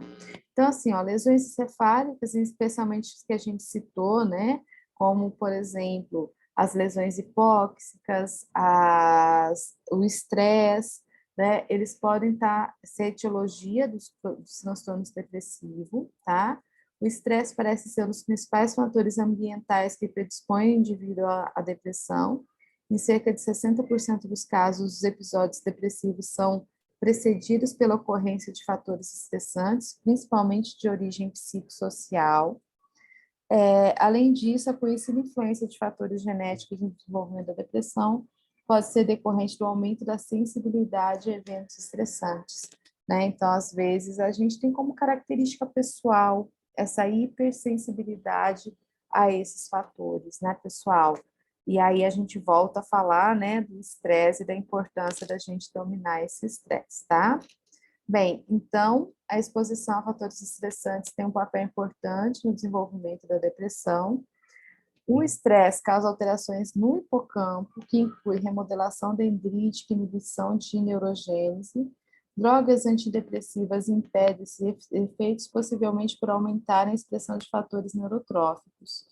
Então, assim, ó, lesões encefálicas, especialmente as que a gente citou, né, como, por exemplo, as lesões hipóxicas, o estresse, né, eles podem ser etiologia dos transtornos depressivos, tá? O estresse parece ser um dos principais fatores ambientais que predispõem o indivíduo à depressão. Em cerca de 60% dos casos, os episódios depressivos são precedidos pela ocorrência de fatores estressantes, principalmente de origem psicossocial. Além disso, a conhecida influência de fatores genéticos no desenvolvimento da depressão pode ser decorrente do aumento da sensibilidade a eventos estressantes, né? Então, às vezes, a gente tem como característica pessoal essa hipersensibilidade a esses fatores, né, pessoal? E aí a gente volta a falar, né, do estresse e da importância da gente dominar esse estresse, tá? Bem, então, a exposição a fatores estressantes tem um papel importante no desenvolvimento da depressão. O estresse causa alterações no hipocampo, que inclui remodelação dendrítica, inibição de neurogênese. Drogas antidepressivas impedem esses efeitos, possivelmente por aumentarem a expressão de fatores neurotróficos.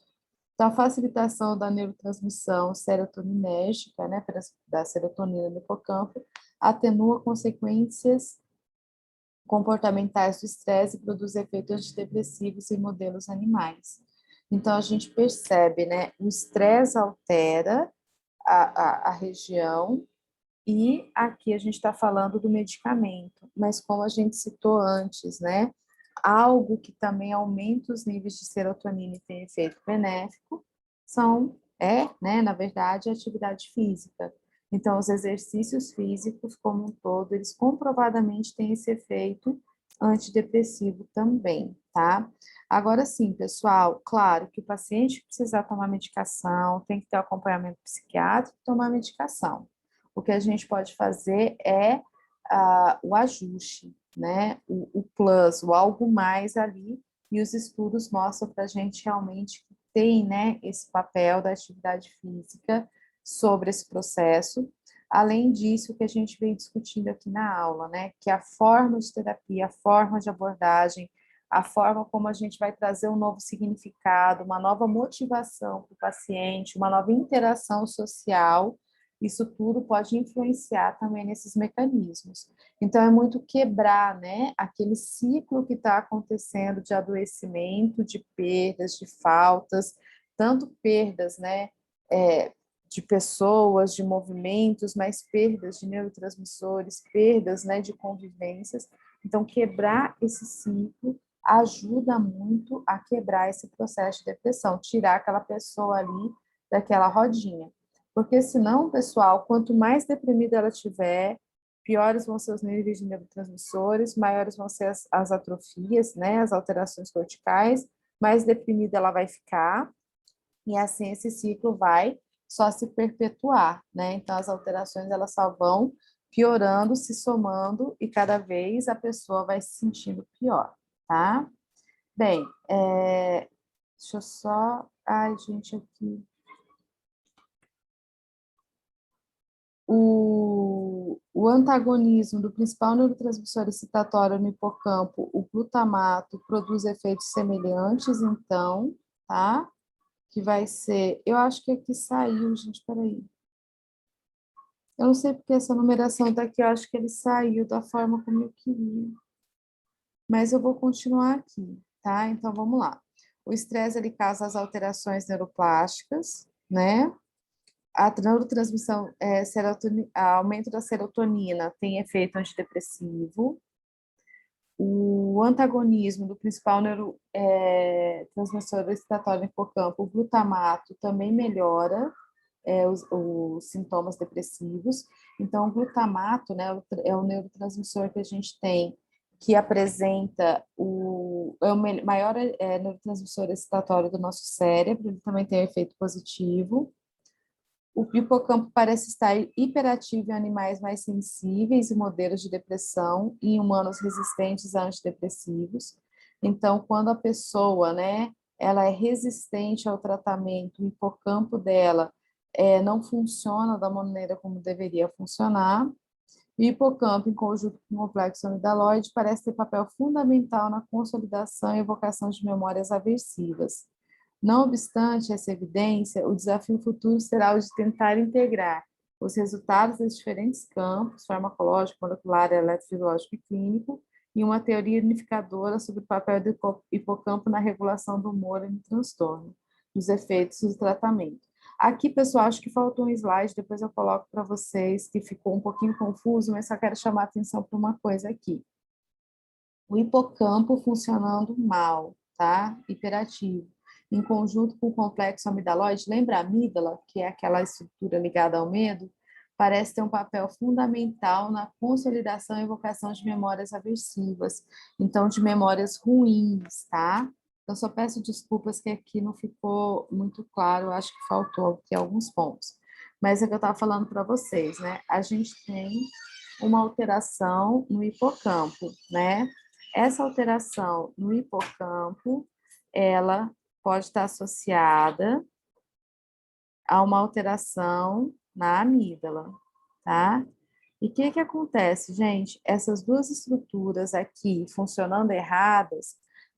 Então, a facilitação da neurotransmissão serotoninérgica, né, da serotonina no hipocampo, atenua consequências comportamentais do estresse e produz efeitos antidepressivos em modelos animais. Então, a gente percebe, né, o estresse altera a região e aqui a gente está falando do medicamento, mas como a gente citou antes, né, algo que também aumenta os níveis de serotonina e tem efeito benéfico né, na verdade, a atividade física. Então, os exercícios físicos, como um todo, eles comprovadamente têm esse efeito antidepressivo também, tá? Agora sim, pessoal, claro que o paciente precisar tomar medicação, tem que ter acompanhamento psiquiátrico, tomar medicação. O que a gente pode fazer é o ajuste, né? O plus, o algo mais ali, e os estudos mostram para a gente realmente que tem, né, esse papel da atividade física sobre esse processo. Além disso, o que a gente vem discutindo aqui na aula, né, que a forma de terapia, a forma de abordagem, a forma como a gente vai trazer um novo significado, uma nova motivação para o paciente, uma nova interação social, isso tudo pode influenciar também nesses mecanismos. Então, é muito quebrar, né, aquele ciclo que está acontecendo de adoecimento, de perdas, de faltas, tanto perdas, né, de pessoas, de movimentos, mas perdas de neurotransmissores, perdas, né, de convivências. Então, quebrar esse ciclo ajuda muito a quebrar esse processo de depressão, tirar aquela pessoa ali daquela rodinha. Porque senão, pessoal, quanto mais deprimida ela tiver, piores vão ser os níveis de neurotransmissores, maiores vão ser as atrofias, né, as alterações corticais, mais deprimida ela vai ficar, e assim esse ciclo vai só se perpetuar, né? Então, as alterações, elas só vão piorando, se somando, e cada vez a pessoa vai se sentindo pior, tá? Bem, deixa eu só... Ai, gente, aqui... O antagonismo do principal neurotransmissor excitatório no hipocampo, o glutamato, produz efeitos semelhantes, então, tá? Que vai ser... Eu acho que aqui saiu, gente, peraí. Eu não sei porque essa numeração tá aqui, eu acho que ele saiu da forma como eu queria. Mas eu vou continuar aqui, tá? Então, vamos lá. O estresse, ele causa as alterações neuroplásticas, né? A neurotransmissão, aumento da serotonina tem efeito antidepressivo. O antagonismo do principal transmissor excitatório no hipocampo, o glutamato, também melhora os sintomas depressivos. Então, o glutamato, né, é o neurotransmissor que a gente tem que apresenta é o maior neurotransmissor excitatório do nosso cérebro, ele também tem efeito positivo. O hipocampo parece estar hiperativo em animais mais sensíveis e modelos de depressão e em humanos resistentes a antidepressivos. Então, quando a pessoa, né, ela é resistente ao tratamento, o hipocampo dela não funciona da maneira como deveria funcionar. O hipocampo, em conjunto com o complexo amidaloide, parece ter papel fundamental na consolidação e evocação de memórias aversivas. Não obstante essa evidência, o desafio futuro será o de tentar integrar os resultados dos diferentes campos, farmacológico, molecular, eletrofisiológico e clínico, em uma teoria unificadora sobre o papel do hipocampo na regulação do humor e no transtorno, dos efeitos do tratamento. Aqui, pessoal, acho que faltou um slide, depois eu coloco para vocês, que ficou um pouquinho confuso, mas só quero chamar a atenção para uma coisa aqui. O hipocampo funcionando mal, tá? Hiperativo. Em conjunto com o complexo amidaloide, lembra a amígdala, que é aquela estrutura ligada ao medo? Parece ter um papel fundamental na consolidação e evocação de memórias aversivas, então de memórias ruins, tá? Eu só peço desculpas que aqui não ficou muito claro, acho que faltou aqui alguns pontos. Mas é o que eu estava falando para vocês, né? A gente tem uma alteração no hipocampo, né? Essa alteração no hipocampo, ela pode estar associada a uma alteração na amígdala, tá? E o que acontece, gente? Essas duas estruturas aqui funcionando erradas,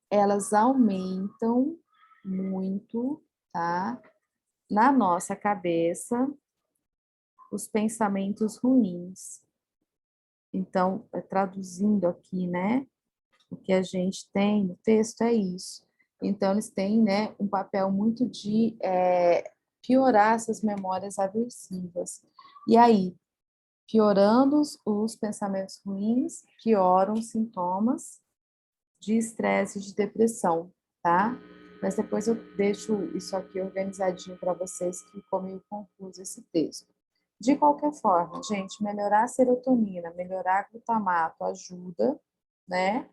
elas aumentam muito, tá? Na nossa cabeça, os pensamentos ruins. Então, traduzindo aqui, né? O que a gente tem no texto é isso. Então, eles têm, né, um papel muito de piorar essas memórias aversivas. E aí, piorando os pensamentos ruins, pioram os sintomas de estresse e de depressão, tá? Mas depois eu deixo isso aqui organizadinho para vocês, que ficou meio confuso esse texto. De qualquer forma, gente, melhorar a serotonina, melhorar o glutamato ajuda, né?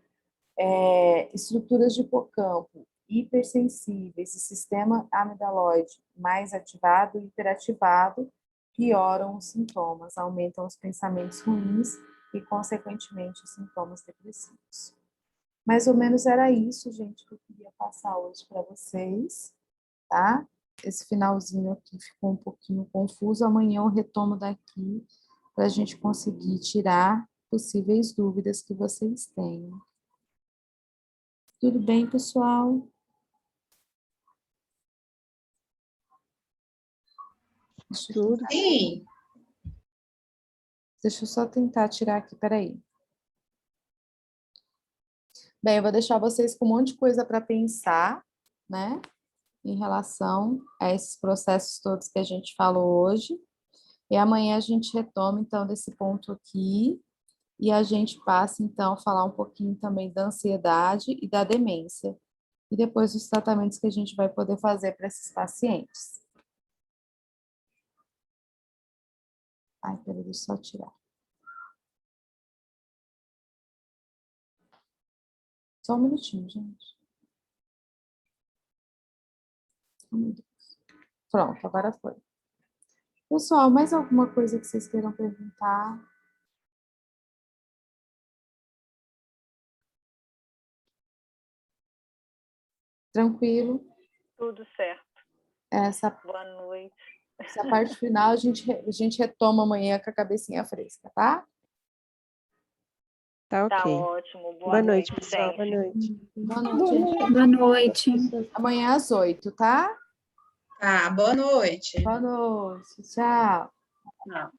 Estruturas de hipocampo hipersensíveis e sistema amidaloide mais ativado e hiperativado pioram os sintomas, aumentam os pensamentos ruins e, consequentemente, os sintomas depressivos. Mais ou menos era isso, gente, que eu queria passar hoje para vocês, tá? Esse finalzinho aqui ficou um pouquinho confuso, amanhã eu retomo daqui para a gente conseguir tirar possíveis dúvidas que vocês tenham. Tudo bem, pessoal? Tudo. Sim. Deixa eu só tentar tirar aqui, peraí. Bem, eu vou deixar vocês com um monte de coisa para pensar, né? Em relação a esses processos todos que a gente falou hoje. E amanhã a gente retoma, então, desse ponto aqui. E a gente passa, então, a falar um pouquinho também da ansiedade e da demência. E depois os tratamentos que a gente vai poder fazer para esses pacientes. Ai, peraí, deixa eu só tirar. Só um minutinho, gente. Oh, meu Deus. Pronto, agora foi. Pessoal, mais alguma coisa que vocês queiram perguntar? Tranquilo? Tudo certo. Essa Boa noite. parte final a gente retoma amanhã com a cabecinha fresca, tá? Tá Tá ok. ótimo. Boa noite, pessoal. gente. Boa noite. Boa noite. Boa noite. Amanhã às 8, tá? Tá, boa noite. Boa noite. Tchau. Não.